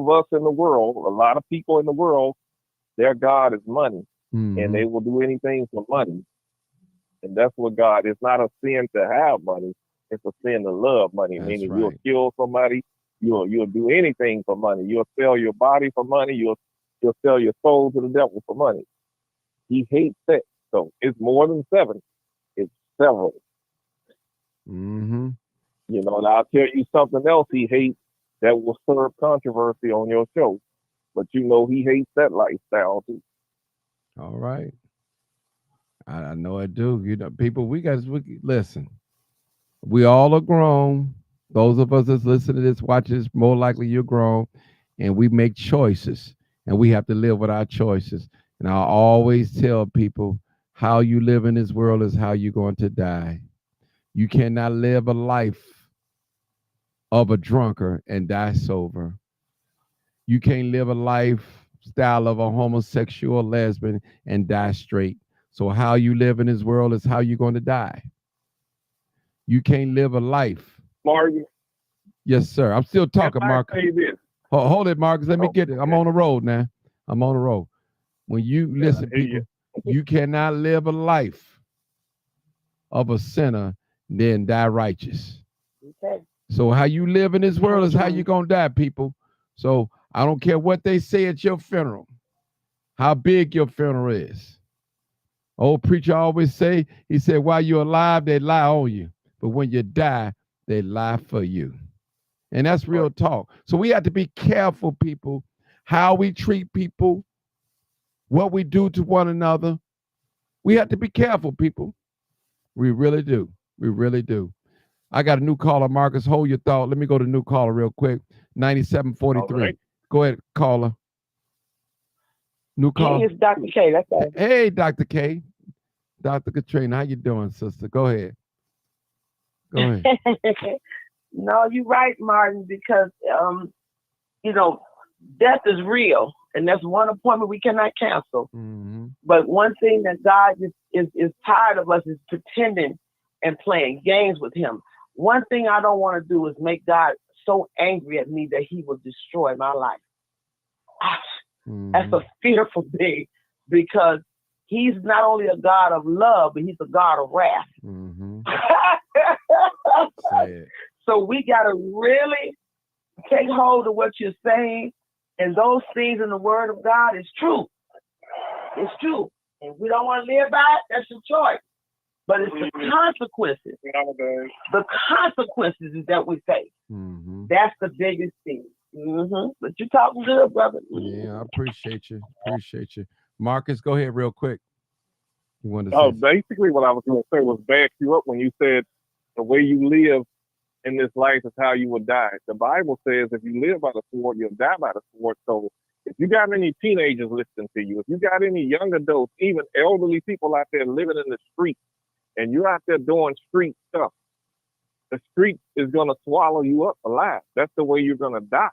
Speaker 4: us in the world, a lot of people in the world, their God is money, and they
Speaker 2: Mhm.
Speaker 4: will do anything for money. And that's what God. It's not a sin to have money; it's a sin to love money.
Speaker 2: That's
Speaker 4: Meaning you'll
Speaker 2: right.
Speaker 4: kill somebody, you'll do anything for money. You'll sell your body for money. You'll sell your soul to the devil for money. He hates that. So it's more than 7. It's several.
Speaker 2: Mhm.
Speaker 4: You know, and I'll tell you something else he hates that will stir up controversy on your show. But you know he hates that lifestyle too.
Speaker 2: All right. I know I do. You know, people, we listen. We all are grown. Those of us that's listening to this, watch this, more likely you're grown, and we make choices, and we have to live with our choices. And I always tell people, how you live in this world is how you're going to die. You cannot live a life of a drunkard and die sober. You can't live a lifestyle of a homosexual lesbian and die straight. So how you live in this world is how you're going to die. You can't live a life.
Speaker 4: Martin,
Speaker 2: Yes, sir. I'm still
Speaker 4: if
Speaker 2: talking,
Speaker 4: I
Speaker 2: Marcus.
Speaker 4: say this,
Speaker 2: Hold it, Marcus. Let me
Speaker 4: oh,
Speaker 2: get it. I'm
Speaker 4: okay.
Speaker 2: on the road now. I'm on the road. When you
Speaker 4: Yeah,
Speaker 2: listen,
Speaker 4: I hear
Speaker 2: people, you cannot live a life of a sinner, then die righteous.
Speaker 3: Okay.
Speaker 2: So how you live in this world is how you're gonna die, people. So I don't care what they say at your funeral, how big your funeral is. Old preacher always say, he said, while you're alive, they lie on you. But when you die, they lie for you. And that's real talk. So we have to be careful, people, how we treat people, what we do to one another. We have to be careful, people. We really do. We really do. I got a new caller, Marcus. Hold your thought. Let me go to new caller real quick. 9743.
Speaker 4: right.
Speaker 2: Go ahead, caller. New
Speaker 5: Hey,
Speaker 2: caller.
Speaker 5: it's Dr. K. That's all.
Speaker 2: Hey, Dr. K. Dr. Katrina, how you doing, sister? Go ahead. Go ahead.
Speaker 5: No, you're right, Martin, because you know, death is real, and that's one appointment we cannot cancel.
Speaker 2: Mm-hmm.
Speaker 5: But one thing that God is tired of us is pretending and playing games with him. One thing I don't want to do is make God so angry at me that he will destroy my life.
Speaker 2: Mm-hmm.
Speaker 5: That's a fearful thing, because he's not only a God of love, but he's a God of wrath.
Speaker 2: Mm-hmm.
Speaker 5: So we got to really take hold of what you're saying, and those things in the Word of God is true. It's true. And we don't want to live by it, that's your choice. But it's the consequences. The consequences is that we face.
Speaker 2: Mm-hmm.
Speaker 5: That's the biggest thing. Mm-hmm. But you're talking good, brother.
Speaker 2: Yeah, I appreciate you. Appreciate you. Marcus, go ahead real quick. You wanted to say
Speaker 4: basically what I was going to say was back you up when you said the way you live in this life is how you will die. The Bible says if you live by the sword, you'll die by the sword. So if you got any teenagers listening to you, if you got any young adults, even elderly people out there living in the street, and you're out there doing street stuff, the street is going to swallow you up alive. That's the way you're going to die.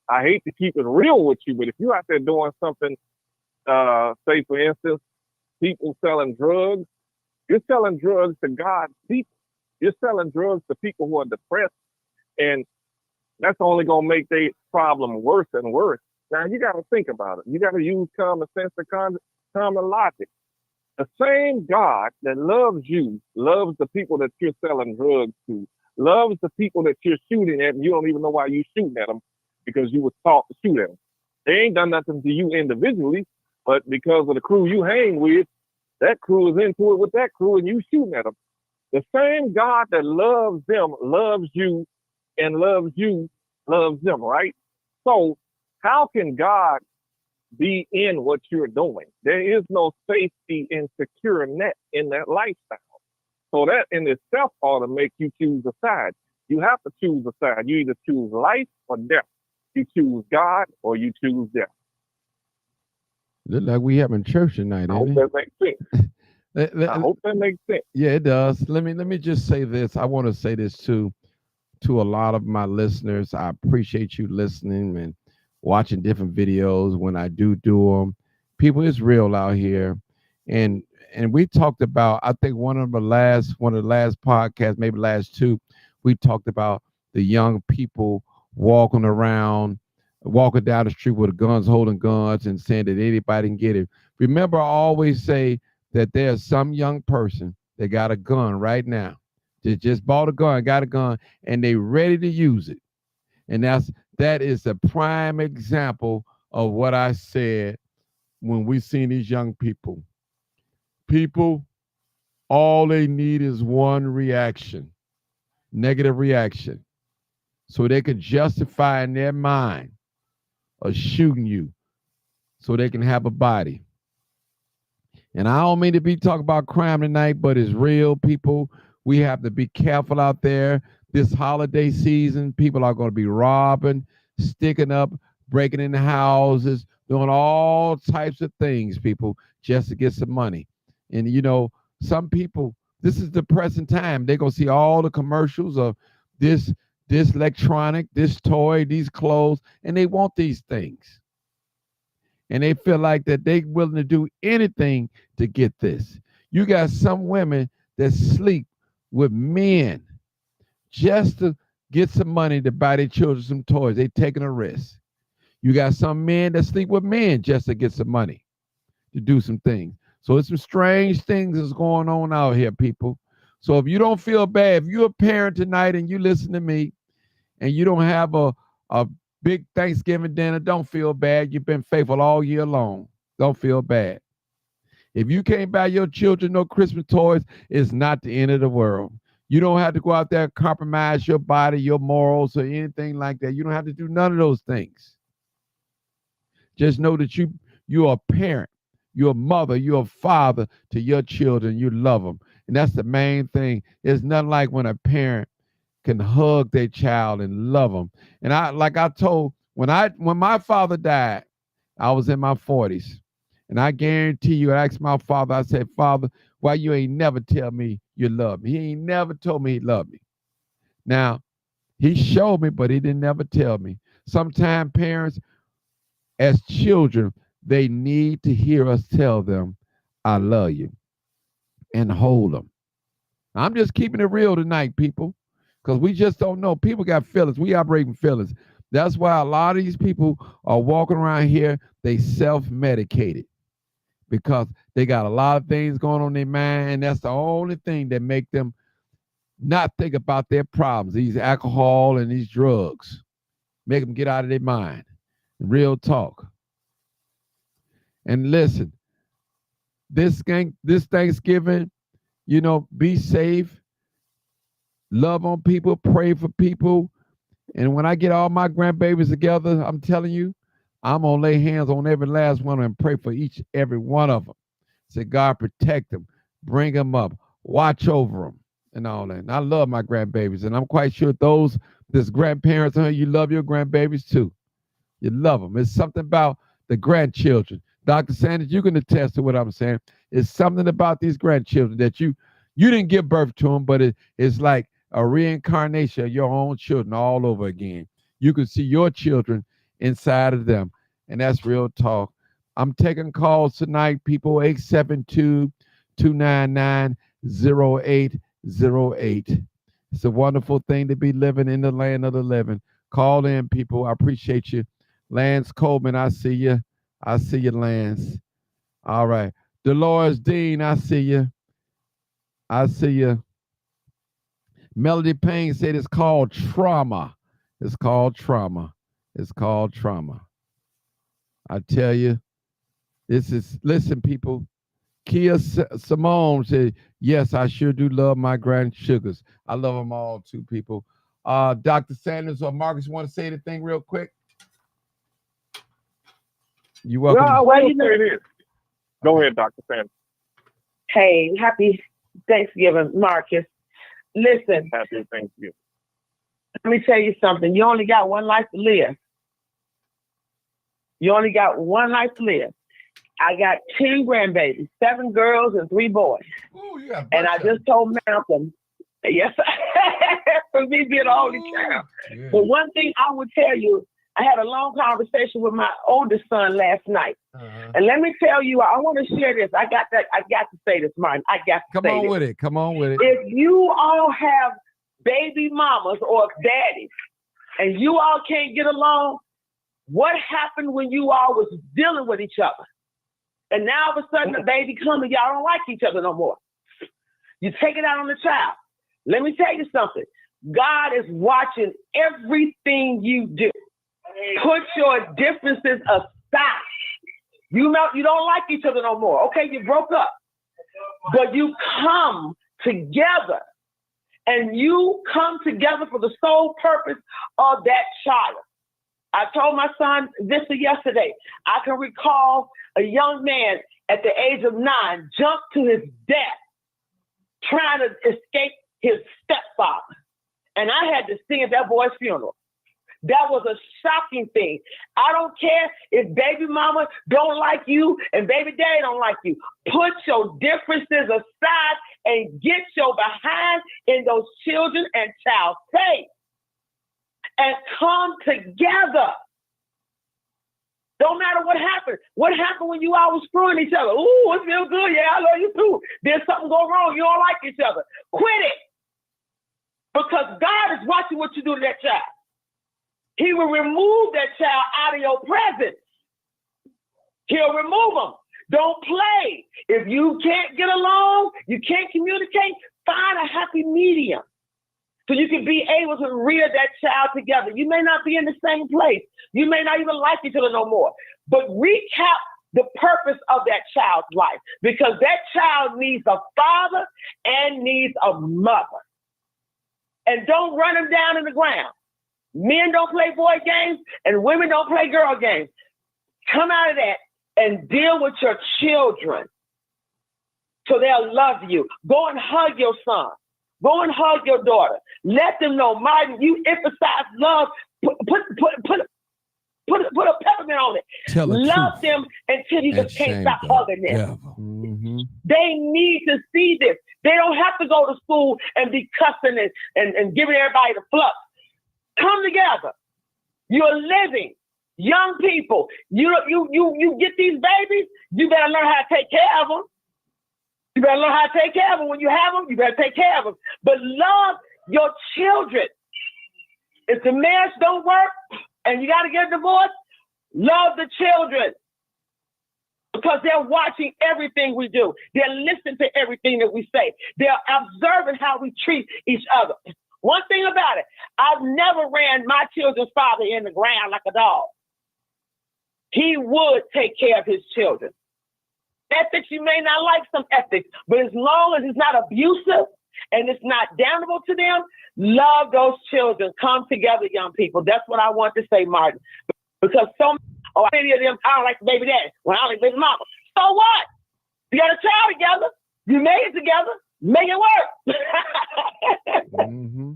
Speaker 4: I hate to keep it real with you, but if you're out there doing something, say for instance, people selling drugs, you're selling drugs to God's people. You're selling drugs to people who are depressed, and that's only gonna make their problem worse and worse. Now you got to think about it. You got to use common sense and common logic. The same God that loves you loves the people that you're selling drugs to, loves the people that you're shooting at, and you don't even know why you're shooting at them because you were taught to shoot at them. They ain't done nothing to you individually, but because of the crew you hang with, that crew is into it with that crew, and you shooting at them. The same God that loves them loves you, and loves you, loves them, right? So how can God be in what you're doing? There is no safety and secure net in that lifestyle. So that in itself ought to make you choose a side. You have to choose a side. You either choose life or death. You choose God or you choose death.
Speaker 2: Look like we having church tonight,
Speaker 4: I hope
Speaker 2: ain't
Speaker 4: that makes sense.
Speaker 2: it?
Speaker 4: I hope that makes sense.
Speaker 2: Yeah, it does. Let me just say this. I want to say this to a lot of my listeners. I appreciate you listening and watching different videos when I do them. People, it's real out here, and we talked about. I think one of the last podcasts, maybe last two, we talked about the young people walking down the street with guns, holding guns, and saying that anybody can get it. Remember, I always say that there's some young person that got a gun right now. Just bought a gun, got a gun, and they ready to use it. And that is a prime example of what I said when we seen these young people. People, all they need is one reaction, negative reaction, so they can justify in their mind of shooting you so they can have a body. And I don't mean to be talking about crime tonight, but it's real, people. We have to be careful out there. This holiday season, people are going to be robbing, sticking up, breaking into houses, doing all types of things, people, just to get some money. And, you know, some people, this is the present time. They're going to see all the commercials of this electronic, this toy, these clothes, and they want these things. And they feel like that they're willing to do anything to get this. You got some women that sleep with men just to get some money to buy their children some toys. They taking a risk. You got some men that sleep with men just to get some money to do some things. So it's some strange things that's going on out here, people. So if you don't feel bad, if you're a parent tonight and you listen to me and you don't have a big Thanksgiving dinner, don't feel bad. You've been faithful all year long. Don't feel bad. If you can't buy your children no Christmas toys, it's not the end of the world. You don't have to go out there and compromise your body, your morals, or anything like that. You don't have to do none of those things. Just know that you're a parent, you're a mother, you're a father to your children. You love them. And that's the main thing. It's nothing like when a parent can hug their child and love them. And I told, when my father died, I was in my 40s. And I guarantee you, I asked my father, I said, Father, why you ain't never tell me you love me? He ain't never told me he loved me. Now, he showed me, but he didn't never tell me. Sometimes parents, as children, they need to hear us tell them, I love you, and hold them. I'm just keeping it real tonight, people, because we just don't know. People got feelings. We operate in feelings. That's why a lot of these people are walking around here, they self-medicated, because they got a lot of things going on in their mind, and that's the only thing that make them not think about their problems. These alcohol and these drugs make them get out of their mind. Real talk. And listen, this Thanksgiving, you know, be safe, love on people, pray for people. And when I get all my grandbabies together, I'm telling you, I'm going to lay hands on every last one and pray for every one of them. Say, God, protect them, bring them up, watch over them, and all that. And I love my grandbabies, and I'm quite sure this grandparents, you love your grandbabies too. You love them. It's something about the grandchildren. Dr. Sanders, you can attest to what I'm saying. It's something about these grandchildren that you didn't give birth to them, but it's like a reincarnation of your own children all over again. You can see your children inside of them. And that's real talk. I'm taking calls tonight, people. 872-299-0808. It's a wonderful thing to be living in the land of the living. Call in, people. I appreciate you. Lance Coleman, I see you. I see you, Lance. All right. Dolores Dean, I see you. I see you. Melody Payne said it's called trauma. It's called trauma. It's called trauma. I tell you, listen, people. Kia Simone said, yes, I sure do love my grand sugars. I love them all too, people. Dr. Sanders or Marcus, want to say anything real quick? You welcome.
Speaker 5: No,
Speaker 4: Go ahead, Dr. Sanders.
Speaker 5: Hey, happy Thanksgiving, Marcus. Listen,
Speaker 4: Happy Thanksgiving.
Speaker 5: let me tell you something. You only got one life to live. You only got one life to live. I got 10 grandbabies, 7 girls and 3 boys.
Speaker 2: Ooh, you got
Speaker 5: And I just told Malcolm, yes, for me being the only child.
Speaker 2: Yeah.
Speaker 5: But one thing I would tell you, I had a long conversation with my oldest son last night.
Speaker 2: Uh-huh.
Speaker 5: And let me tell you, I want to share this. I got to say this, Martin. I got to
Speaker 2: Come
Speaker 5: say
Speaker 2: on
Speaker 5: this.
Speaker 2: with it. Come on with it.
Speaker 5: If you all have baby mamas or daddies and you all can't get along, what happened when you all was dealing with each other? And now all of a sudden the baby comes and y'all don't like each other no more. You take it out on the child. Let me tell you something. God is watching everything you do. Put your differences aside. You know you don't like each other no more. Okay, you broke up. But you come together. And you come together for the sole purpose of that child. I told my son this yesterday. I can recall a young man at the age of 9 jumped to his death trying to escape his stepfather. And I had to sing at that boy's funeral. That was a shocking thing. I don't care if baby mama don't like you and baby daddy don't like you. Put your differences aside and get your behind in those children and child faith. And come together. Don't matter what happened. What happened when you all was screwing each other? Ooh, it feels good. Yeah, I love you too. There's something go wrong. You don't like each other. Quit it. Because God is watching what you do to that child. He will remove that child out of your presence. He'll remove them. Don't play. If you can't get along, you can't communicate, find a happy medium. So you can be able to rear that child together. You may not be in the same place. You may not even like each other no more. But recap the purpose of that child's life, because that child needs a father and needs a mother. And don't run them down in the ground. Men don't play boy games and women don't play girl games. Come out of that and deal with your children so they'll love you. Go and hug your son. Go and hug your daughter. Let them know, Martin, you emphasize love. Put a peppermint on it. Love them until you just can't stop hugging them.
Speaker 2: Mm-hmm.
Speaker 5: They need to see this. They don't have to go to school and be cussing and giving everybody the flux. Come together. You're living. Young people, you get these babies, you better learn how to take care of them. You better learn how to take care of them. When you have them, you better take care of them. But love your children. If the marriage don't work and you got to get a divorce, love the children. Because they're watching everything we do. They're listening to everything that we say. They're observing how we treat each other. One thing about it, I've never ran my children's father in the ground like a dog. He would take care of his children. Ethics, you may not like some ethics, but as long as it's not abusive and it's not damnable to them, love those children. Come together, young people. That's what I want to say, Martin. Because so many of them, I don't like baby daddy. Well, I don't like baby mama. So what? You got a child together. You made it together. Make it work.
Speaker 2: Mm-hmm.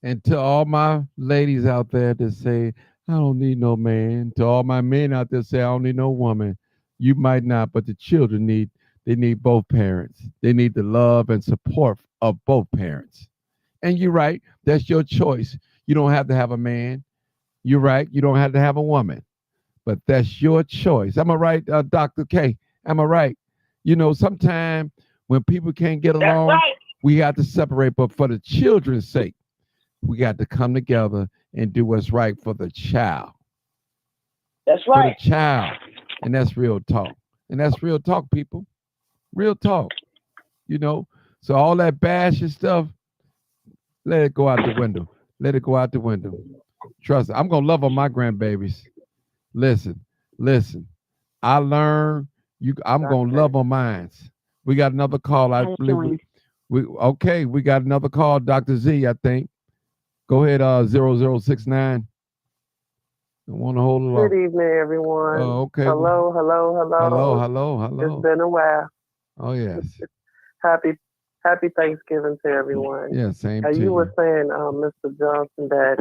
Speaker 2: And to all my ladies out there that say, I don't need no man. To all my men out there say, I don't need no woman. You might not, but the children need both parents. They need the love and support of both parents. And you're right. That's your choice. You don't have to have a man. You're right. You don't have to have a woman, but that's your choice. Am I right, Dr. K? Am I right? You know, sometimes when people can't get
Speaker 5: That's
Speaker 2: along,
Speaker 5: right.
Speaker 2: we have to separate. But for the children's sake, we got to come together and do what's right for the child.
Speaker 5: That's
Speaker 2: For the
Speaker 5: right.
Speaker 2: child. And that's real talk. And that's real talk, people. Real talk. You know. So all that bashing stuff, let it go out the window. Let it go out the window. Trust me, I'm gonna love on my grandbabies. Listen, listen. I learned I'm gonna
Speaker 5: Okay.
Speaker 2: love on mines. We got another call. I
Speaker 3: How you
Speaker 2: believe
Speaker 3: doing?
Speaker 2: we okay. We got another call, Dr. Z, I think. Go ahead, 0069. Don't want to hold it
Speaker 6: Good
Speaker 2: up.
Speaker 6: evening, everyone.
Speaker 2: Oh, okay.
Speaker 6: Hello, hello,
Speaker 2: Hello,
Speaker 6: hello.
Speaker 2: hello,
Speaker 6: It's
Speaker 2: hello.
Speaker 6: been a while.
Speaker 2: Oh yes.
Speaker 6: Happy Happy Thanksgiving to everyone.
Speaker 2: Yeah, same to
Speaker 6: You were
Speaker 2: you.
Speaker 6: saying, Mr. Johnson, that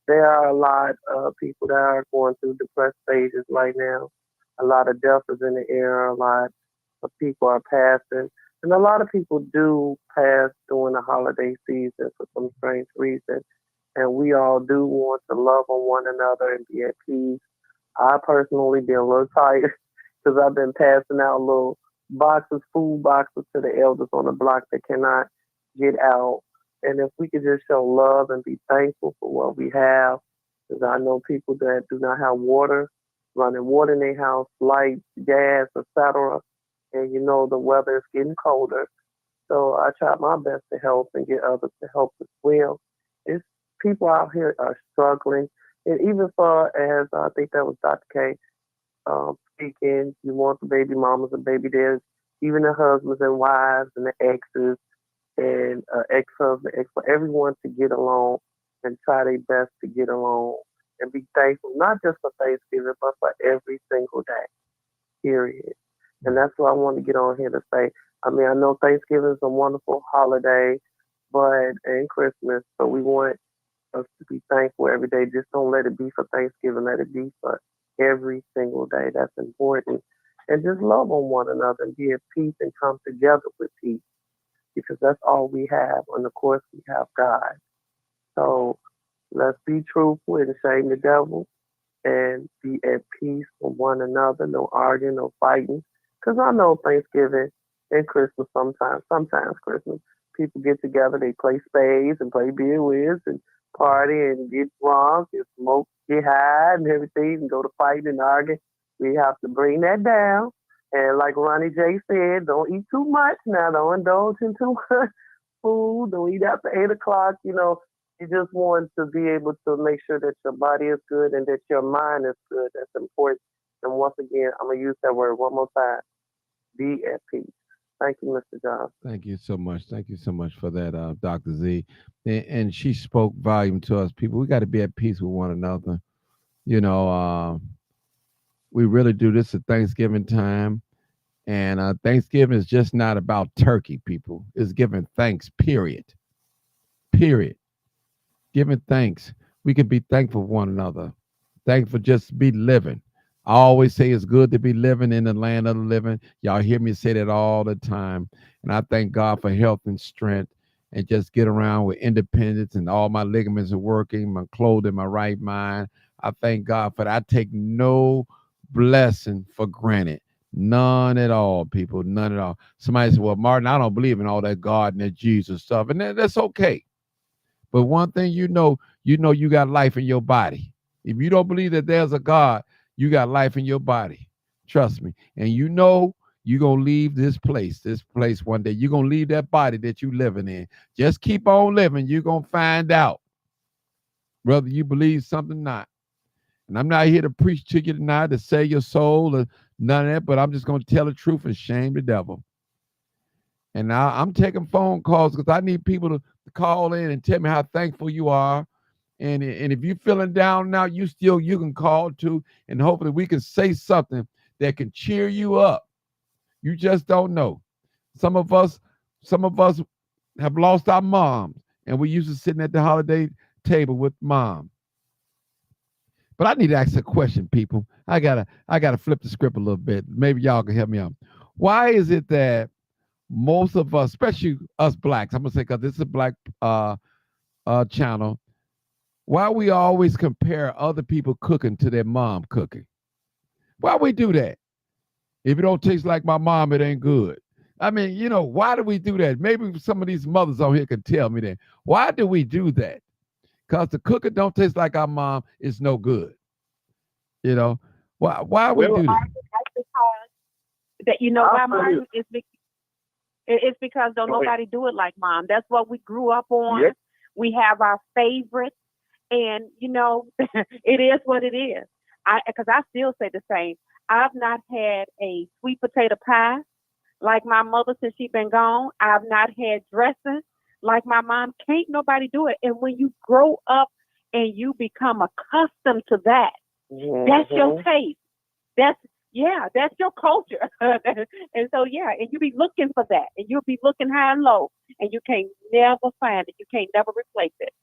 Speaker 6: there are a lot of people that are going through depressed stages right now. A lot of death is in the air. A lot of people are passing. And a lot of people do pass during the holiday season for some strange reason. And we all do want to love on one another and be at peace. I personally been a little tired because I've been passing out little boxes, food boxes to the elders on the block that cannot get out. And if we could just show love and be thankful for what we have, because I know people that do not have water, running water in their house, lights, gas, etc. And you know the weather is getting colder. So I try my best to help and get others to help as well. It's people out here are struggling. And even far as I think that was Dr. K speaking, you want the baby mamas and baby dads, even the husbands and wives and the exes and ex-husband, ex for everyone to get along and try their best to get along and be thankful, not just for Thanksgiving, but for every single day, period. And that's what I want to get on here to say. I mean, I know Thanksgiving is a wonderful holiday, but and Christmas, but we want us to be thankful every day. Just don't let it be for Thanksgiving. Let it be for every single day. That's important. And just love on one another and be at peace and come together with peace because that's all we have. And of course, we have God. So let's be truthful and shame the devil and be at peace with one another. No arguing, no fighting. Because I know Thanksgiving and Christmas sometimes Christmas, people get together, they play spades and play beer whiz and party and get drunk and smoke, get high and everything and go to fighting and arguing. We have to bring that down. And like Ronnie J said, don't eat too much now. Don't indulge in too much food. Don't eat after 8 o'clock. You know, you just want to be able to make sure that your body is good and that your mind is good. That's important. And once again, I'm going to use that word one more time. Be at peace. Thank you, Mr. Johnson.
Speaker 2: Thank you so much. Thank you so much for that, Dr. Z. And she spoke volume to us, people. We got to be at peace with one another. You know, we really do this at Thanksgiving time. And Thanksgiving is just not about turkey, people. It's giving thanks, period. Period. Giving thanks. We can be thankful for one another. Thankful just be living. I always say it's good to be living in the land of the living. Y'all hear me say that all the time. And I thank God for health and strength and just get around with independence and all my ligaments are working, my clothing, my right mind. I thank God for that. I take no blessing for granted. None at all, people. None at all. Somebody said, well, Martin, I don't believe in all that God and that Jesus stuff. And that's okay. But one thing you know you got life in your body. If you don't believe that there's a God, you got life in your body. Trust me. And you know you're going to leave this place one day. You're going to leave that body that you're living in. Just keep on living. You're going to find out whether you believe something or not. And I'm not here to preach to you tonight to save your soul or none of that, but I'm just going to tell the truth and shame the devil. And now I'm taking phone calls because I need people to call in and tell me how thankful you are. And if you're feeling down now, you can call too, and hopefully we can say something that can cheer you up. You just don't know. Some of us have lost our moms, and we used to sitting at the holiday table with mom. But I need to ask a question, people. I gotta flip the script a little bit. Maybe y'all can help me out. Why is it that most of us, especially us blacks, I'm gonna say because this is a black channel, Why we always compare other people cooking to their mom cooking? Why we do that? If it don't taste like my mom, it ain't good. I mean, you know, why do we do that? Maybe some of these mothers on here can tell me that. Why do we do that? Because the cooking don't taste like our mom, it's no good. You know, why we
Speaker 4: Well,
Speaker 2: do that?
Speaker 3: That's because that you know why, Martin? It's because don't
Speaker 4: Go ahead.
Speaker 3: nobody do it like mom. That's what we grew up on.
Speaker 4: Yep.
Speaker 3: We have our favorites, and you know, it is what it is. Because I still say the same. I've not had a sweet potato pie like my mother since she been gone. I've not had dressing like my mom. Can't nobody do it. And when you grow up and you become accustomed to that, that's your taste. That's your culture. And so and you be looking for that, and you'll be looking high and low, and you can't never find it. You can't never replace it.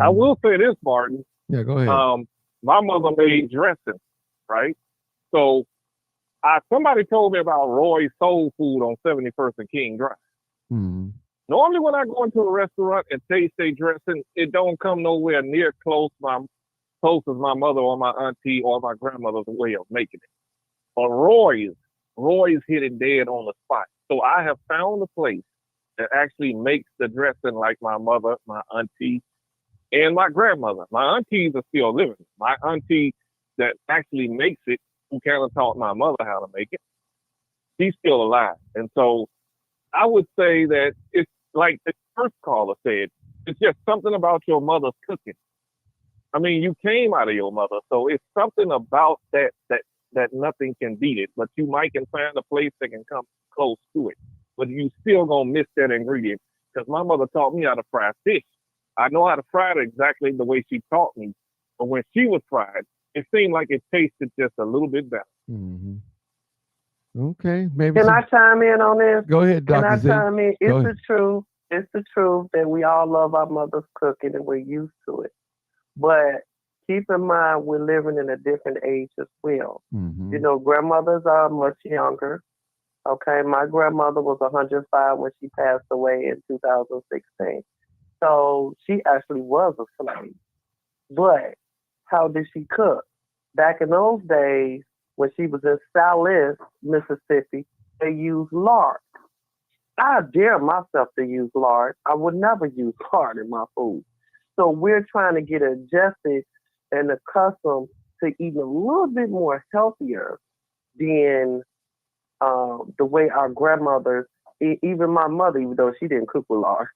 Speaker 4: I will say this, Martin.
Speaker 2: Yeah, go ahead.
Speaker 4: My mother made dressing, right? So somebody told me about Roy's Soul Food on 71st and King Drive.
Speaker 2: Mhm.
Speaker 4: Normally, when I go into a restaurant and taste their dressing, it don't come nowhere near close as my mother or my auntie or my grandmother's way of making it. But Roy's hit it dead on the spot. So I have found a place that actually makes the dressing like my mother, my auntie, and my grandmother. My aunties are still living. My auntie that actually makes it, who kind of taught my mother how to make it, she's still alive. And so I would say that it's like the first caller said, it's just something about your mother's cooking. I mean, you came out of your mother, so it's something about that nothing can beat it. But you might can find a place that can come close to it, but you still gonna miss that ingredient. Because my mother taught me how to fry fish. I know how to fry it exactly the way she taught me, but when she was fried, it seemed like it tasted just a little bit better.
Speaker 2: Mhm. Okay, maybe.
Speaker 6: Can I chime in on this?
Speaker 2: Go ahead,
Speaker 6: Can
Speaker 2: Dr.
Speaker 6: I
Speaker 2: Z.
Speaker 6: chime in?
Speaker 2: Go
Speaker 6: It's
Speaker 2: ahead.
Speaker 6: the truth. It's the truth that we all love our mother's cooking and we're used to it. But keep in mind, we're living in a different age as well.
Speaker 2: Mhm.
Speaker 6: You know, grandmothers are much younger. Okay, my grandmother was 105 when she passed away in 2016. So she actually was a slave. But how did she cook? Back in those days, when she was in Salis, Mississippi, they used lard. I dare myself to use lard. I would never use lard in my food. So we're trying to get adjusted and accustomed to eating a little bit more healthier than the way our grandmothers, even my mother, even though she didn't cook with lard,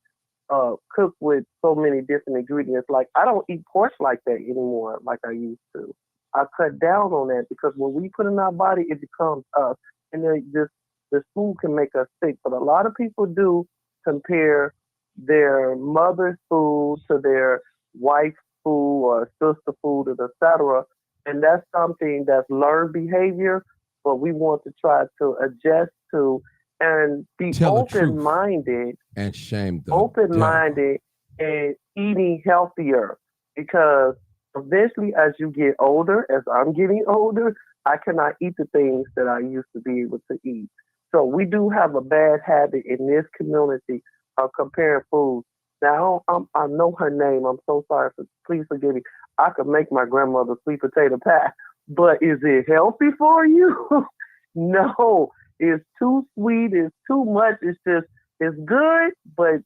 Speaker 6: cook with so many different ingredients. Like I don't eat pork like that anymore, like I used to. I cut down on that because when we put in our body, it becomes us, and then this food can make us sick. But a lot of people do compare their mother's food to their wife's food or sister food, and etc. And that's something that's learned behavior, but we want to try to adjust to and be
Speaker 2: Tell the truth.
Speaker 6: open-minded
Speaker 2: And shame them.
Speaker 6: open-minded and eating healthier, because eventually as you get older, as I'm getting older, I cannot eat the things that I used to be able to eat. So we do have a bad habit in this community of comparing foods. Now I know her name. I'm so sorry. Please forgive me. I could make my grandmother's sweet potato pie, but is it healthy for you? No. It's too sweet. It's too much. It's good, but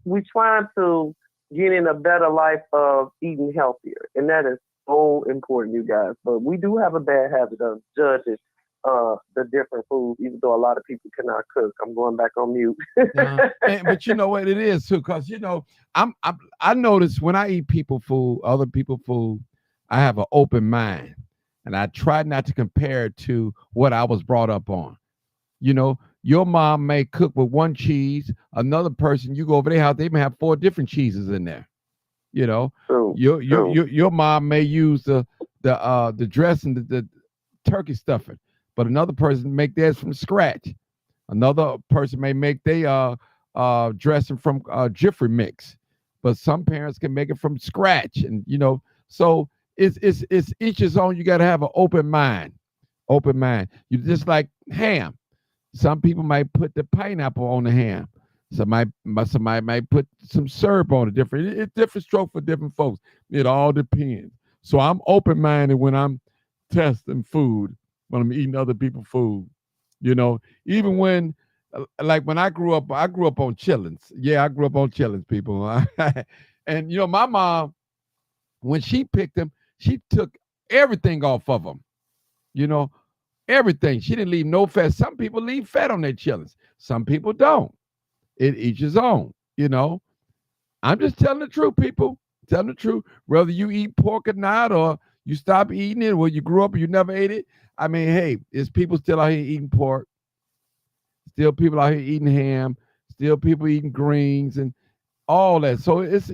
Speaker 6: we trying to get in a better life of eating healthier, and that is so important, you guys. But we do have a bad habit of judging the different foods, even though a lot of people cannot cook. I'm going back on mute.
Speaker 2: But you know what it is too, because you know I notice when I eat other people food, I have an open mind, and I try not to compare it to what I was brought up on. You know, your mom may cook with one cheese. Another person, you go over their house, they may have 4 different cheeses in there. You know,
Speaker 6: True.
Speaker 2: your mom may use the dressing, the turkey stuffing, but another person make theirs from scratch. Another person may make their dressing from Jiffy mix, but some parents can make it from scratch, and you know, so it's each his own. You got to have an open mind. Open mind. You just like ham. Some people might put the pineapple on the ham. Somebody might put some syrup on it. It's different stroke for different folks. It all depends. So I'm open-minded when I'm testing food, when I'm eating other people's food. Even when, like when I grew up on chitlins. Yeah, I grew up on chitlins, people. And my mom, when she picked them, she took everything off of them. Everything. She didn't leave no fat. Some people leave fat on their chitlins. Some people don't. It each his own. I'm just telling the truth, people. Telling the truth. Whether you eat pork or not, or you stop eating it, or you grew up and you never ate it. I mean, hey, there's people still out here eating pork. Still people out here eating ham. Still people eating greens and all that. So it's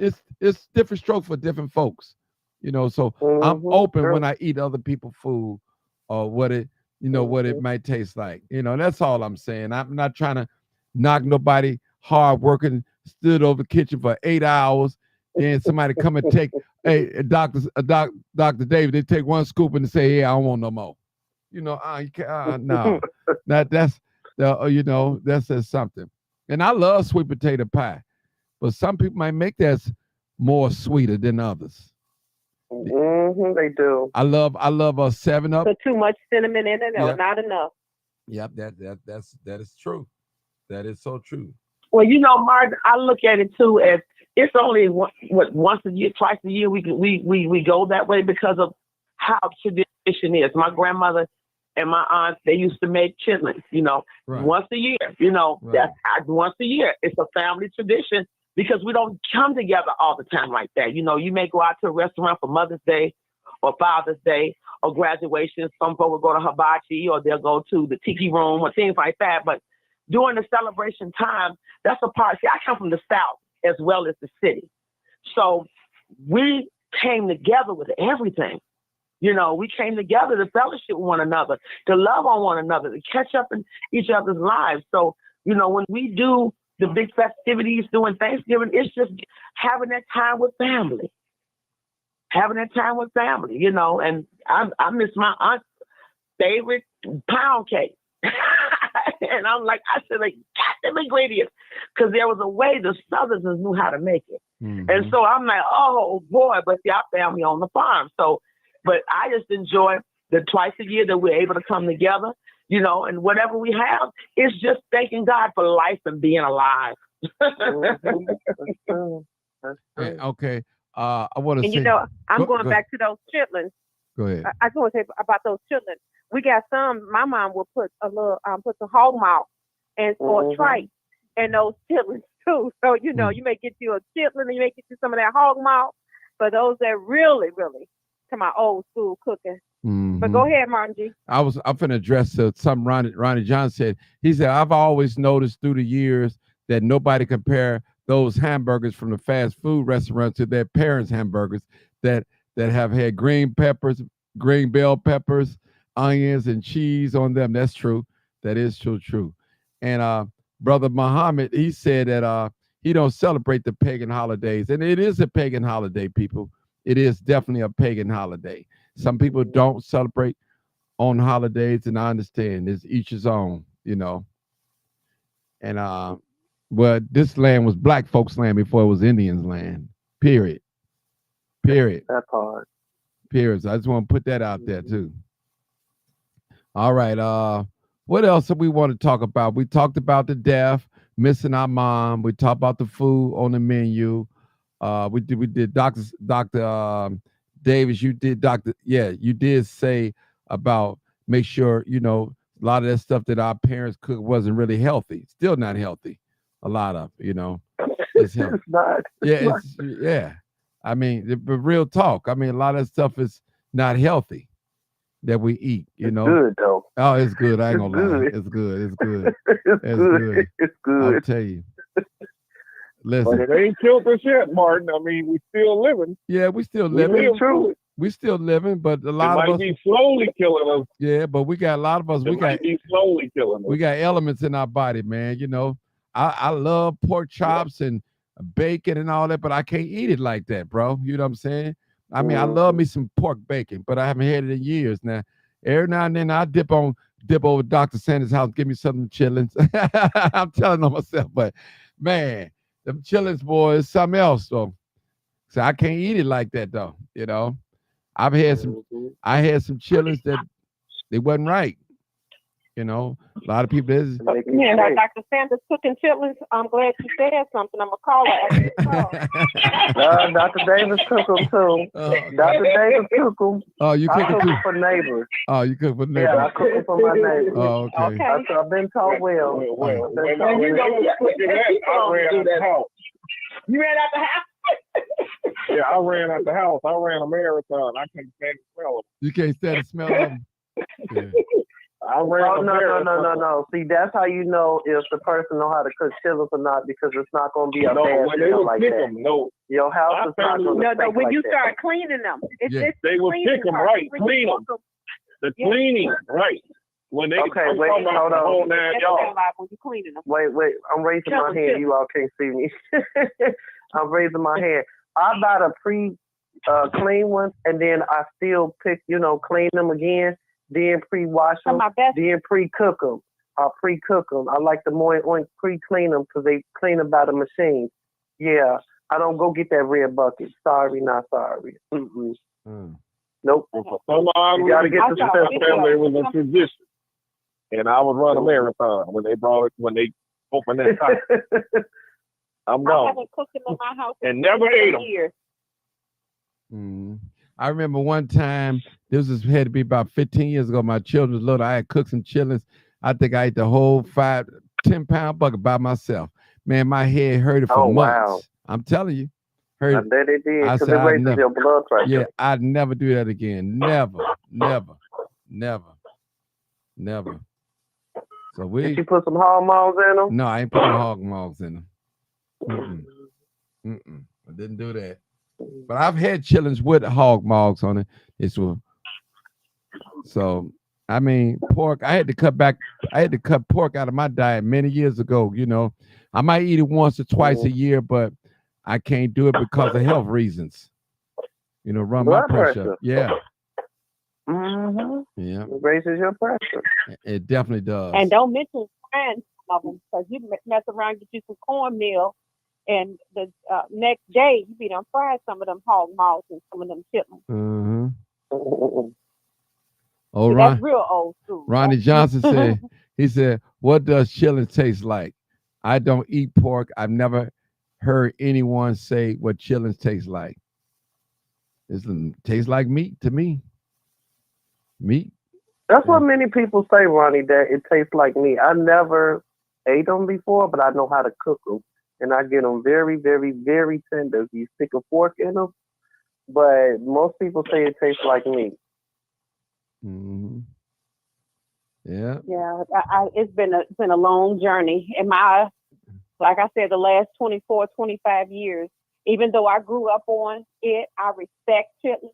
Speaker 2: different strokes for different folks. So I'm open when I eat other people's food or what it might taste like. That's all I'm saying. I'm not trying to knock nobody hard working, stood over the kitchen for 8 hours. Then somebody come and take, hey, Dr. David, they take one scoop and they say, hey, I don't want no more. You can't, no. That says something. And I love sweet potato pie, but some people might make that more sweeter than others.
Speaker 6: They do.
Speaker 2: I love a 7-Up.
Speaker 3: Put too much cinnamon in it, or not enough.
Speaker 2: Yep, that is true. That is so true.
Speaker 5: Well, Martin, I look at it too as it's only once a year, twice a year we go that way because of how tradition is. My grandmother and my aunts, they used to make chitlins,
Speaker 2: Right.
Speaker 5: once a year.
Speaker 2: Right.
Speaker 5: That's once a year. It's a family tradition because we don't come together all the time like that. You may go out to a restaurant for Mother's Day or Father's Day or graduation. Some folks will go to hibachi or they'll go to the tiki room or things like that. But during the celebration time, that's a part. See, I come from the South as well as the city. So we came together with everything. We came together to fellowship with one another, to love on one another, to catch up in each other's lives. So, when we do the big festivities during Thanksgiving, it's just having that time with family. And I miss my aunt's favorite pound cake. And I'm like, I should have got them ingredients because there was a way the Southerners knew how to make it.
Speaker 2: Mm-hmm.
Speaker 5: And so I'm like, oh boy, but see, our family on the farm. So, but I just enjoy the twice a year that we're able to come together, and whatever we have, it's just thanking God for life and being alive.
Speaker 2: Okay. I want to say.
Speaker 3: I'm going back to those chitlins.
Speaker 2: Go ahead.
Speaker 3: I just want to say about those chitlins. We got some. My mom will put a little, put some hog mouth and or tripe and those chitlins too. So you may get you a chitlin and you may get you some of that hog mouth. But those that really, really to my old school cooking.
Speaker 2: Mm-hmm.
Speaker 3: But go ahead, Martin G.
Speaker 2: I'm finna address something Ronnie John said. He said, I've always noticed through the years that nobody compare those hamburgers from the fast food restaurant to their parents' hamburgers that have had green bell peppers, onions, and cheese on them. That's true. That is true. And Brother Muhammad, he said that he don't celebrate the pagan holidays. And it is a pagan holiday, people. It is definitely a pagan holiday. Some people don't celebrate on holidays, and I understand. It's each his own, And well, this land was black folks' land before it was Indians' land. Period.
Speaker 6: That part.
Speaker 2: Period. So I just want to put that out there too. All right. What else do we want to talk about? We talked about the death, missing our mom. We talked about the food on the menu. We did Dr. Davis, you did say about make sure, a lot of that stuff that our parents cooked wasn't really healthy. Still not healthy. A lot of, it's healthy.
Speaker 6: It's not.
Speaker 2: Yeah. I mean, but real talk. I mean, a lot of that stuff is not healthy that we eat,
Speaker 6: It's good though.
Speaker 2: Oh, it's good. I ain't
Speaker 6: It's
Speaker 2: gonna lie.
Speaker 6: good.
Speaker 2: It's good.
Speaker 6: It's good. It's
Speaker 2: I'll
Speaker 6: good.
Speaker 2: tell you.
Speaker 4: But
Speaker 2: Listen,
Speaker 4: it ain't killed us yet, Martin. I mean, we still living.
Speaker 2: yeah, we still
Speaker 4: We
Speaker 2: living.
Speaker 4: live.
Speaker 6: It's true.
Speaker 2: We still living, but a
Speaker 4: It
Speaker 2: lot
Speaker 4: might
Speaker 2: of us,
Speaker 4: be slowly killing us.
Speaker 2: yeah, but we got a lot of us.
Speaker 4: It might be slowly killing us.
Speaker 2: We got elements in our body, man. I love pork chops and bacon and all that, but I can't eat it like that, bro. You know what I'm saying? I mean, I love me some pork bacon, but I haven't had it in years now. Every now and then I dip over Dr. Sanders' house, give me some chitlins. I'm telling on myself, but Man, them chillins, boy, is something else though. So I can't eat it like that though. You know, I've had some.
Speaker 6: Mhm.
Speaker 2: I had some chillins that they wasn't right. You know, a lot of people is.
Speaker 6: To make you
Speaker 3: Yeah,
Speaker 6: sick.
Speaker 3: Dr. Sanders cooking chitlins. I'm glad you said something. I'm gonna call her after the call.
Speaker 6: Dr. Davis cook 'em too. Dr. Davis cook 'em.
Speaker 2: Oh, you
Speaker 6: I
Speaker 2: cook it
Speaker 6: cook
Speaker 2: too.
Speaker 6: 'em for neighbors.
Speaker 2: Oh, you cook for the
Speaker 6: Yeah, I
Speaker 2: neighbors.
Speaker 6: cook 'em for my neighbors.
Speaker 2: Oh, okay.
Speaker 3: Okay.
Speaker 6: I've been taught well.
Speaker 4: Well,
Speaker 6: I've been
Speaker 4: when
Speaker 6: taught
Speaker 4: I
Speaker 6: well.
Speaker 4: was cooking that, I ran out the house.
Speaker 5: You ran out the house.
Speaker 4: Yeah, I ran out the house. I ran a marathon. I couldn't stand the smell of
Speaker 2: You can't stand the smell of them. Yeah.
Speaker 4: it. I ran
Speaker 6: Oh
Speaker 4: a
Speaker 6: no, no,
Speaker 4: marathon.
Speaker 6: no, no, no. See, that's how you know if the person know how to cook chitlins or not, because it's not gonna be a
Speaker 4: No,
Speaker 6: bad
Speaker 4: when they
Speaker 6: smell
Speaker 4: would
Speaker 6: like
Speaker 4: pick
Speaker 6: that.
Speaker 4: them, no,
Speaker 6: Your house
Speaker 4: I
Speaker 6: is not
Speaker 4: found
Speaker 6: gonna
Speaker 3: No,
Speaker 6: stink
Speaker 3: when
Speaker 6: like
Speaker 3: you
Speaker 6: that.
Speaker 3: start cleaning them, it's
Speaker 2: Yeah.
Speaker 4: they would
Speaker 3: cleaning
Speaker 4: pick them
Speaker 3: part.
Speaker 4: right,
Speaker 3: When you
Speaker 4: clean
Speaker 3: cook
Speaker 4: them.
Speaker 3: 'em,
Speaker 4: The cleaning, right. When they
Speaker 6: Okay,
Speaker 4: I'm
Speaker 6: wait,
Speaker 4: talking about
Speaker 6: hold
Speaker 4: the
Speaker 6: on.
Speaker 4: whole 9
Speaker 3: that's
Speaker 4: yards.
Speaker 3: what like when you cleaning them.
Speaker 6: Wait, I'm raising my hand. You all can't see me. I'm raising my hand. I buy the clean ones, and then I still clean them again, then pre-wash
Speaker 3: So
Speaker 6: them,
Speaker 3: my best
Speaker 6: then pre-cook them. I'll pre-cook them. I like the more pre-clean them because they clean them by the machine. Yeah, I don't go get that red bucket. Sorry, not sorry. Mm-mm.
Speaker 2: Mm.
Speaker 6: Nope.
Speaker 4: And for some odd
Speaker 6: You gotta
Speaker 4: reason,
Speaker 6: get the
Speaker 3: I
Speaker 4: my
Speaker 3: saw
Speaker 6: special.
Speaker 4: family was a tradition. And I would run a marathon when they opened that top. I'm
Speaker 3: I
Speaker 4: gone.
Speaker 3: haven't cooked them in my house
Speaker 4: And never ate 'em.
Speaker 3: years.
Speaker 2: Mm. I remember one time, had to be about 15 years ago. My children was little. I had cooked some chillins. I think I ate the whole 10-pound bucket by myself. Man, my head hurted for
Speaker 6: Oh,
Speaker 2: months.
Speaker 6: wow.
Speaker 2: I'm telling you.
Speaker 6: I
Speaker 2: Hurt.
Speaker 6: bet it did
Speaker 2: I
Speaker 6: because
Speaker 2: said
Speaker 6: it
Speaker 2: I'd
Speaker 6: raises
Speaker 2: never-
Speaker 6: your blood pressure.
Speaker 2: Yeah, I'd never do that again. Never. So
Speaker 6: Did you put some hog maws in them?
Speaker 2: no, I ain't putting hog maws in them. I didn't do that. But I've had chillins with hog maws on it. So I mean, pork. I had to cut pork out of my diet many years ago. You know, I might eat it once or twice a year, but I can't do it because of health reasons. You know, run
Speaker 6: Blood
Speaker 2: my pressure.
Speaker 6: pressure.
Speaker 2: Up. Yeah,
Speaker 6: Mm-hmm.
Speaker 2: yeah,
Speaker 6: It raises your pressure.
Speaker 2: it definitely does.
Speaker 3: And don't mention frying some of them because you mess around, get you some cornmeal, and the next day you be done fried some of them hog maws and some of them chitlins.
Speaker 2: Mm-hmm.
Speaker 6: Mm-mm.
Speaker 2: Oh,
Speaker 3: See,
Speaker 2: Ron,
Speaker 3: that's real old school.
Speaker 2: Ronnie Johnson said, "What does chillin taste like? I don't eat pork. I've never heard anyone say what chillin tastes like. It tastes like meat to me. Meat.
Speaker 6: That's what many people say, Ronnie, that it tastes like meat. I never ate them before, but I know how to cook them. And I get them very, very, very tender. You stick a fork in them. But most people say it tastes like meat.
Speaker 2: Mm-hmm. Yeah.
Speaker 3: Yeah, it's been a long journey. And like I said, the last 24, 25 years, even though I grew up on it, I respect chitlins.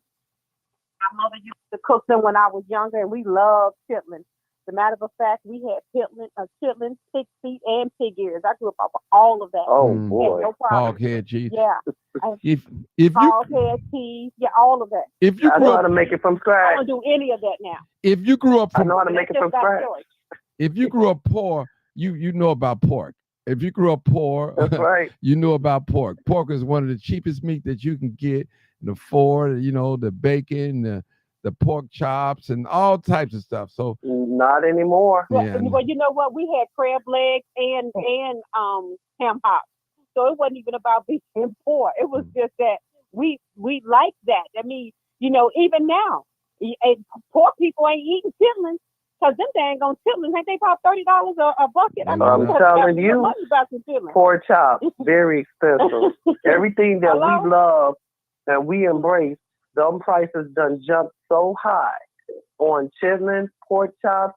Speaker 3: My mother used to cook them when I was younger, and we loved chitlins. As a matter of fact, we had chitlins, pig feet, and pig ears. I grew up off of all of that.
Speaker 6: Oh,
Speaker 2: Mm.
Speaker 6: boy.
Speaker 3: No problem.
Speaker 2: Hog head cheese.
Speaker 3: Yeah,
Speaker 2: If you
Speaker 3: hog head cheese, yeah, all of that.
Speaker 2: if you
Speaker 6: I
Speaker 2: grew
Speaker 6: know how
Speaker 2: up
Speaker 6: to make it from
Speaker 3: I
Speaker 6: scratch.
Speaker 3: don't do any of that now.
Speaker 2: if you grew up
Speaker 6: I
Speaker 2: from
Speaker 6: know how to make it from
Speaker 3: That's just
Speaker 6: scratch.
Speaker 3: by choice.
Speaker 2: if you grew up poor, you know about pork. If you grew up poor,
Speaker 6: That's right.
Speaker 2: you know about pork. Pork is one of the cheapest meat that you can get and afford. You know, the bacon, the pork chops, and all types of stuff. So
Speaker 6: Not anymore.
Speaker 2: yeah,
Speaker 3: Well, you know what? We had crab legs and ham hocks, so it wasn't even about being poor. It was just that we like that. I mean, you know, even now, poor people ain't eating chitlins because them dang on chitlins ain't they about $30 a bucket? I mean,
Speaker 2: I'm
Speaker 3: we have
Speaker 6: telling
Speaker 3: to
Speaker 6: you,
Speaker 3: money about some chitlins.
Speaker 6: Pork chops, very expensive. Everything that
Speaker 3: Hello?
Speaker 6: we love and we embrace, them prices done jumped so high on chitlins, pork chops,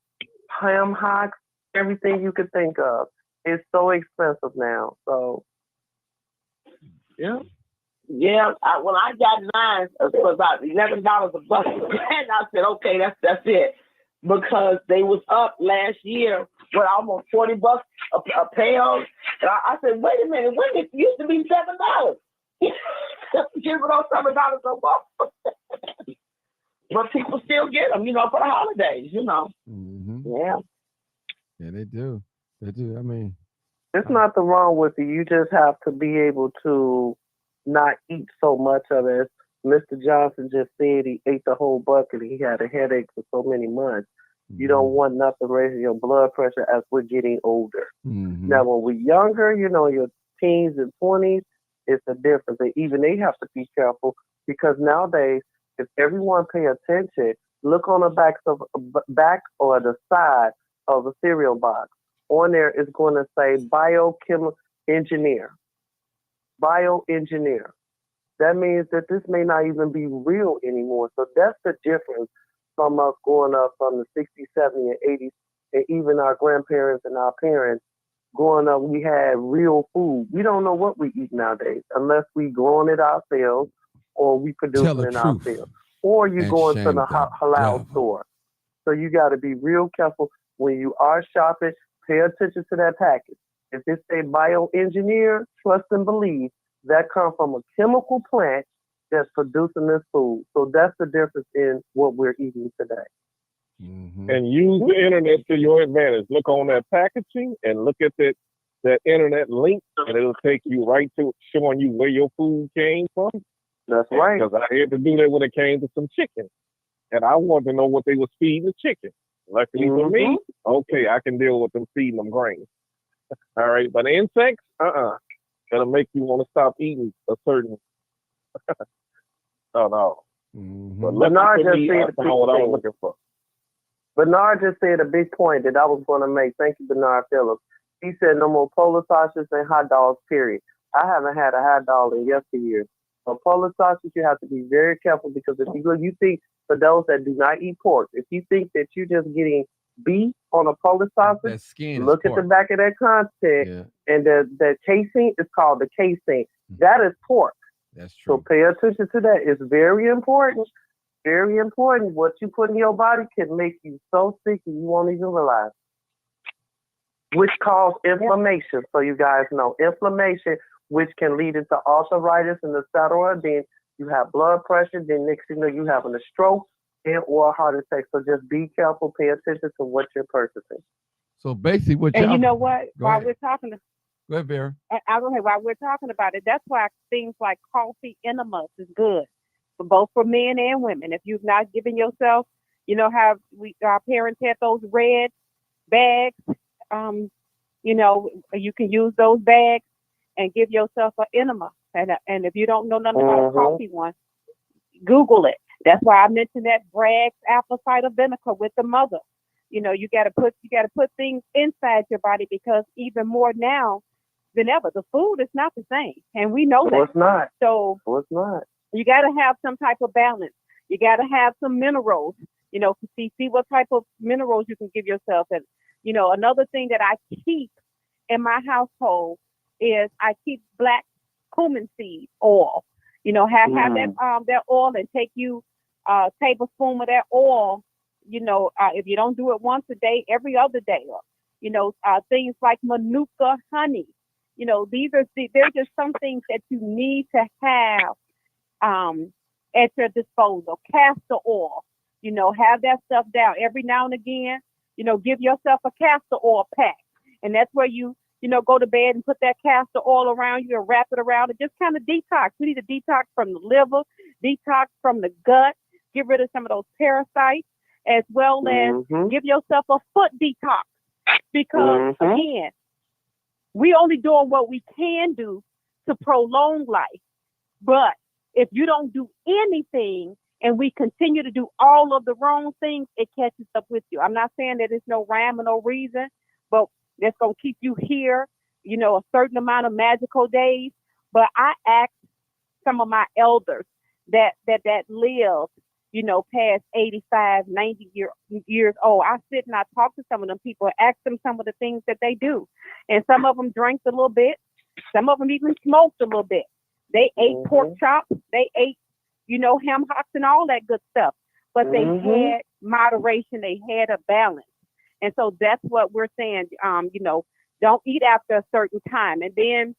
Speaker 6: ham hocks, everything you could think of. It's so expensive now. So, yeah.
Speaker 5: Yeah, when I got mine, it was about $11 a bucket, and I said, okay, that's it, because they was up last year with almost $40 a pound, and I said, wait a minute, when it used to be $7, give it on $7 a month, but people still get them, you know, for the holidays, you know.
Speaker 2: mhm.
Speaker 5: Yeah.
Speaker 2: Yeah, they do. They do. I mean,
Speaker 6: It's nothing wrong with it. You just have to be able to not eat so much of it. As Mr. Johnson just said, he ate the whole bucket. He had a headache for so many months. You don't want nothing raising your blood pressure as we're getting older.
Speaker 2: Mhm.
Speaker 6: Now, when we're younger, your teens and 20s, it's a difference. And even they have to be careful because nowadays, if everyone pay attention, look on the back or the side of the cereal box. On there is going to say biochemical engineer. Bioengineer. That means that this may not even be real anymore. So that's the difference from us growing up from the 60s, 70s, and 80s, and even our grandparents and our parents. Growing up, we had real food. We don't know what we eat nowadays unless we growing it ourselves or we produce
Speaker 2: Tell
Speaker 6: it
Speaker 2: the
Speaker 6: in
Speaker 2: truth
Speaker 6: ourselves. Or you
Speaker 2: and
Speaker 6: go into
Speaker 2: shame
Speaker 6: the
Speaker 2: the
Speaker 6: halal
Speaker 2: devil.
Speaker 6: store. So you got to be real careful when you are shopping. Pay attention to that package. If it say bioengineer, trust and believe that comes from a chemical plant that's producing this food. So that's the difference in what we're eating today.
Speaker 2: Mhm.
Speaker 4: And use the internet to your advantage. Look on that packaging and look at that internet link, and it'll take you right to showing you where your food came from.
Speaker 6: That's right.
Speaker 4: Because I had to do that when it came to some chicken, and I wanted to know what they was feeding the chicken. Luckily for me, okay, I can deal with them feeding them grains. All right, but insects, it'll make you want to stop eating a certain. Oh no.
Speaker 2: Mhm.
Speaker 4: But
Speaker 6: Bernard
Speaker 4: luckily for
Speaker 6: just
Speaker 4: me,
Speaker 6: said
Speaker 4: I
Speaker 6: a big
Speaker 4: found what I was
Speaker 6: thing.
Speaker 4: looking for.
Speaker 6: Bernard just said a big point that I was going to make. Thank you, Bernard Phillips. He said no more Polish sausages and hot dogs, period. I haven't had a hot dog in yesteryears. For Polish sausage, you have to be very careful because if you think, for those that do not eat pork, if you think that you're just getting beef on a Polish sausage,
Speaker 2: That skin
Speaker 6: look
Speaker 2: is
Speaker 6: at the
Speaker 2: pork.
Speaker 6: back of that content,
Speaker 2: Yeah,
Speaker 6: and the casing is called the casing. That is pork.
Speaker 2: that's
Speaker 6: So
Speaker 2: true.
Speaker 6: pay attention to that. It's very important. Very important. What you put in your body can make you so sick and you won't even realize. Which causes inflammation. So you guys know inflammation, which can lead into arthritis and etc. Then you have blood pressure. Then next thing you know, you having a stroke and or a heart attack. So just be careful. Pay attention to what you're purchasing.
Speaker 2: So basically, what
Speaker 3: And
Speaker 2: y'all
Speaker 3: you know what?
Speaker 2: Go
Speaker 3: While
Speaker 2: ahead.
Speaker 3: we're talking,
Speaker 2: Go ahead, Vera.
Speaker 3: I don't know, while we're talking about it, that's why things like coffee enemas is good for both for men and women. If you've not given yourself, how our parents had those red bags, you can use those bags and give yourself an enema. And if you don't know nothing about a coffee one, Google it. That's why I mentioned that Bragg's apple cider vinegar with the mother. You got to put things inside your body because even more now than ever, the food is not the same, and we know that.
Speaker 6: No, it's not.
Speaker 3: So
Speaker 6: No, it's not.
Speaker 3: you got to have some type of balance. You got to have some minerals. See what type of minerals you can give yourself. And another thing that I keep in my household is I keep black cumin seed oil. Have that oil and take you a tablespoon of that oil. If you don't do it once a day, every other day. Things like manuka honey. They're just some things that you need to have at your disposal. Castor oil. Have that stuff down every now and again. Give yourself a castor oil pack, and that's where you go to bed and put that castor oil around you and wrap it around and just kind of detox. We need to detox from the liver, detox from the gut, get rid of some of those parasites, as well as give yourself a foot detox. Because again, we only doing what we can do to prolong life. But if you don't do anything and we continue to do all of the wrong things, it catches up with you. I'm not saying that there's no rhyme or no reason, but that's going to keep you here, a certain amount of magical days. But I asked some of my elders that live, past 85, 90 years old. I sit and I talk to some of them people and ask them some of the things that they do. And some of them drank a little bit. Some of them even smoked a little bit. They ate pork chops. They ate, ham hocks and all that good stuff. But they had moderation. They had a balance. And so that's what we're saying. Don't eat after a certain time. And then,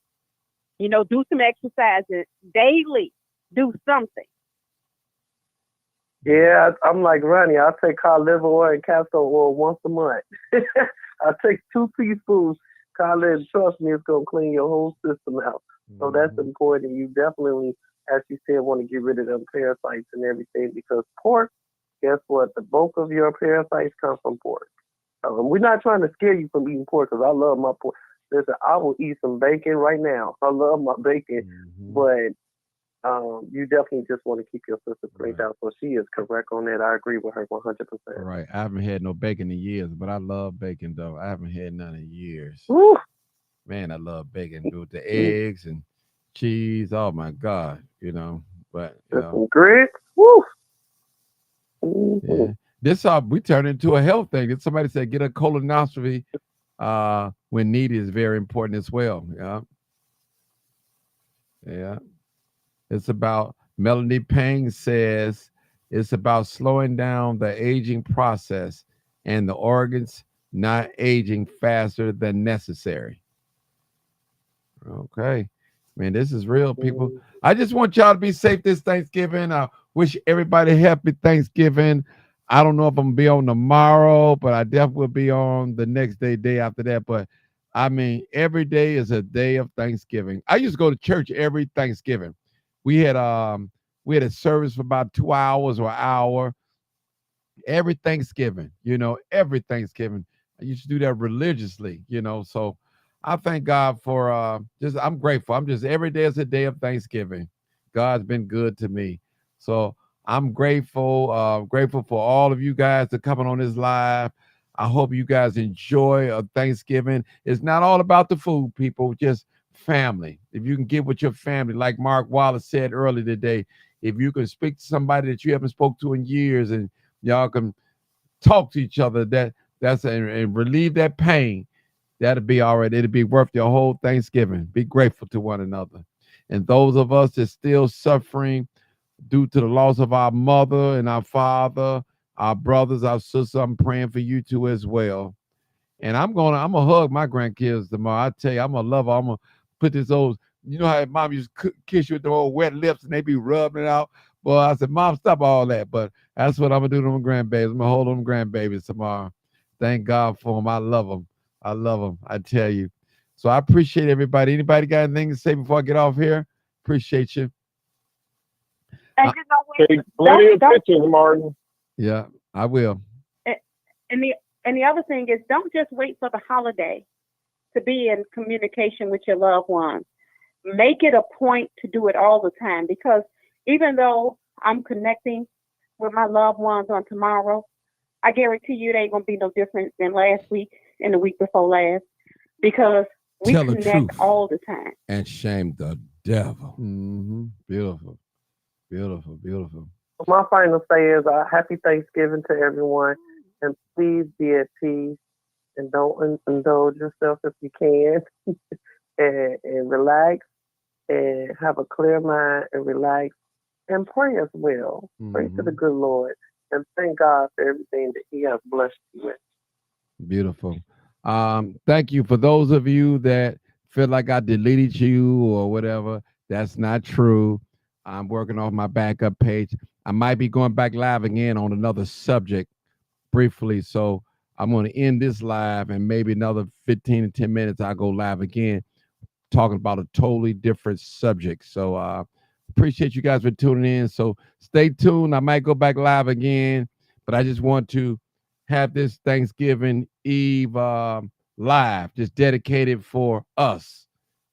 Speaker 3: do some exercises daily. Do something.
Speaker 6: Yeah, I'm like Ronnie. I take cod liver oil and castor oil once a month. I take 2 teaspoons Colin, trust me, it's gonna clean your whole system out. So that's important. You definitely, as you said, want to get rid of them parasites and everything because pork, guess what? The bulk of your parasites come from pork. We're not trying to scare you from eating pork because I love my pork. Listen, I will eat some bacon right now. I love my bacon, but you definitely just want to keep your system cleaned out. So she is correct on that. I agree with her 100%.
Speaker 2: Right. I haven't had no bacon in years, but I love bacon though. I haven't had none in years.
Speaker 6: Woo.
Speaker 2: Man, I love bacon with the eggs and cheese. Oh my God, But
Speaker 6: some grits. Woo.
Speaker 2: Yeah. This we turned into a health thing. Somebody said get a colonoscopy when needed is very important as well. Yeah. It's about Melanie Payne says it's about slowing down the aging process and the organs not aging faster than necessary. Okay. Man, this is real, people. I just want y'all to be safe this Thanksgiving. I wish everybody happy Thanksgiving. I don't know if I'm going to be on tomorrow, but I definitely will be on the next day after that. But, I mean, every day is a day of Thanksgiving. I used to go to church every Thanksgiving. We had a service for about 2 hours or an hour every Thanksgiving, every Thanksgiving. I used to do that religiously, so I thank God for I'm grateful. I'm just every day is a day of Thanksgiving. God's been good to me. So I'm grateful for all of you guys that coming on this live. I hope you guys enjoy Thanksgiving. It's not all about the food, people, just family. If you can get with your family, like Mark Wallace said earlier today, if you can speak to somebody that you haven't spoke to in years and y'all can talk to each other, and relieve that pain, that'll be all right. It'll be worth your whole Thanksgiving. Be grateful to one another. And those of us that still suffering due to the loss of our mother and our father, our brothers, our sisters, I'm praying for you too as well. And I'm gonna hug my grandkids tomorrow. I tell you, I'm gonna love her. I'm gonna put this old, how mom used to kiss you with the old wet lips and they be rubbing it out. Boy, I said, Mom, stop all that. But that's what I'm gonna do to my grandbabies. I'm gonna hold them grandbabies tomorrow. Thank God for them. I love them. I tell you. So I appreciate everybody. Anybody got anything to say before I get off here? Appreciate you.
Speaker 3: And you know what?
Speaker 4: Take plenty of pictures, Martin.
Speaker 2: Yeah, I will.
Speaker 3: And the other thing is, don't just wait for the holiday to be in communication with your loved ones. Make it a point to do it all the time, because even though I'm connecting with my loved ones on tomorrow, I guarantee you it ain't gonna be no different than last week and the week before last, because we
Speaker 1: Tell the
Speaker 3: connect
Speaker 1: truth.
Speaker 3: all the time.
Speaker 1: And shame the devil.
Speaker 2: Mm-hmm. Beautiful. Beautiful. Beautiful.
Speaker 6: My final say is happy Thanksgiving to everyone, and please be at peace and don't indulge yourself if you can, and relax and have a clear mind and relax and pray as well. Pray to the good Lord and thank God for everything that He has blessed you with.
Speaker 2: Beautiful. Thank you. For those of you that feel like I deleted you or whatever, that's not true. I'm working on my backup page. I might be going back live again on another subject briefly. So I'm going to end this live, and maybe another 15 to 10 minutes, I'll go live again talking about a totally different subject. So appreciate you guys for tuning in. So stay tuned. I might go back live again, but I just want to have this Thanksgiving Eve live, just dedicated for us.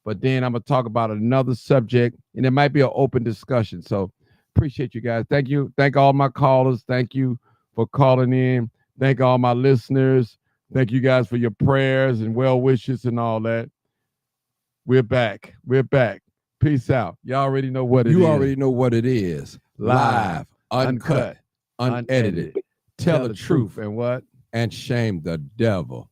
Speaker 2: But then I'm going to talk about another subject, and it might be an open discussion. So appreciate you guys. Thank you. Thank all my callers. Thank you for calling in. Thank all my listeners. Thank you guys for your prayers and well wishes and all that. We're back. We're back. Peace out. Y'all already know what it is.
Speaker 1: You already know what it is. Live, uncut, unedited. Tell the truth
Speaker 2: and what?
Speaker 1: and shame the devil.